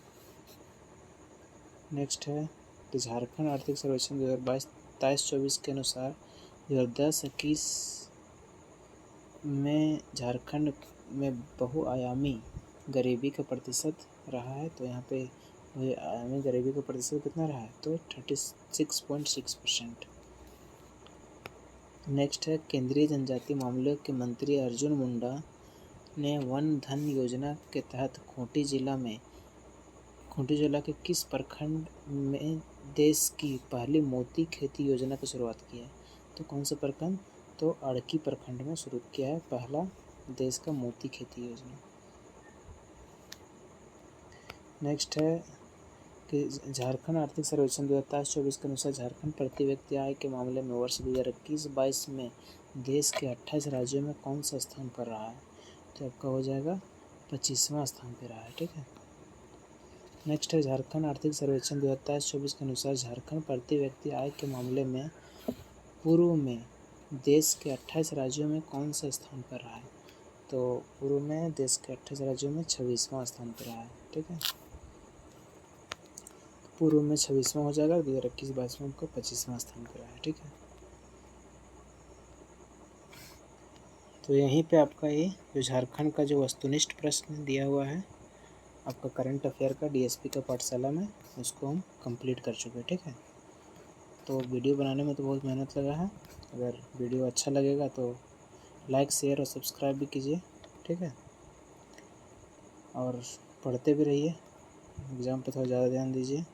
नेक्स्ट है तो झारखंड आर्थिक सर्वेक्षण 2022-23-24 के अनुसार 2010-21 में झारखंड में बहुआयामी गरीबी का प्रतिशत रहा है। तो यहाँ पे बहुआयामी गरीबी का प्रतिशत कितना रहा है? तो 36.6%। नेक्स्ट है केंद्रीय जनजातीय मामलों के मंत्री अर्जुन मुंडा ने वन धन योजना के तहत खूंटी जिला के किस प्रखंड में देश की पहली मोती खेती योजना की शुरुआत की है? तो कौन सा प्रखंड? तो अड़की प्रखंड में शुरू किया है पहला देश का मोती खेती योजना। नेक्स्ट है कि झारखंड आर्थिक सर्वेक्षण 2023-24 के अनुसार झारखंड प्रति व्यक्ति आय के मामले में वर्ष 2021-22 में देश के 28 राज्यों में कौन सा स्थान पर रहा है? तो आपका हो जाएगा 25वां स्थान पर रहा है, ठीक है। नेक्स्ट है झारखंड आर्थिक सर्वेक्षण 2023-24 के अनुसार झारखंड प्रति व्यक्ति आय के मामले में पूर्व में देश के 28 राज्यों में कौन सा स्थान पर रहा है? तो पूर्व में देश के 28 राज्यों में 26वां स्थान पर रहा है, ठीक है। पूर्व में 26वां हो जाएगा, 2021-22 में आपको 25वां स्थान पर रहा है, ठीक है। तो यहीं पे आपका ये जो झारखंड का जो वस्तुनिष्ठ प्रश्न दिया हुआ है आपका करंट अफेयर का डीएसपी का पाठशाला में, उसको हम कंप्लीट कर चुके हैं, ठीक है। तो वीडियो बनाने में तो बहुत मेहनत लगा है। अगर वीडियो अच्छा लगेगा तो लाइक शेयर और सब्सक्राइब भी कीजिए, ठीक है। और पढ़ते भी रहिए, एग्ज़ाम पे थोड़ा ज़्यादा ध्यान दीजिए।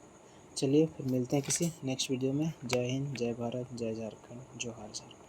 चलिए फिर मिलते हैं किसी नेक्स्ट वीडियो में। जय हिंद, जय भारत, जय झारखंड, जोहार झारखंड।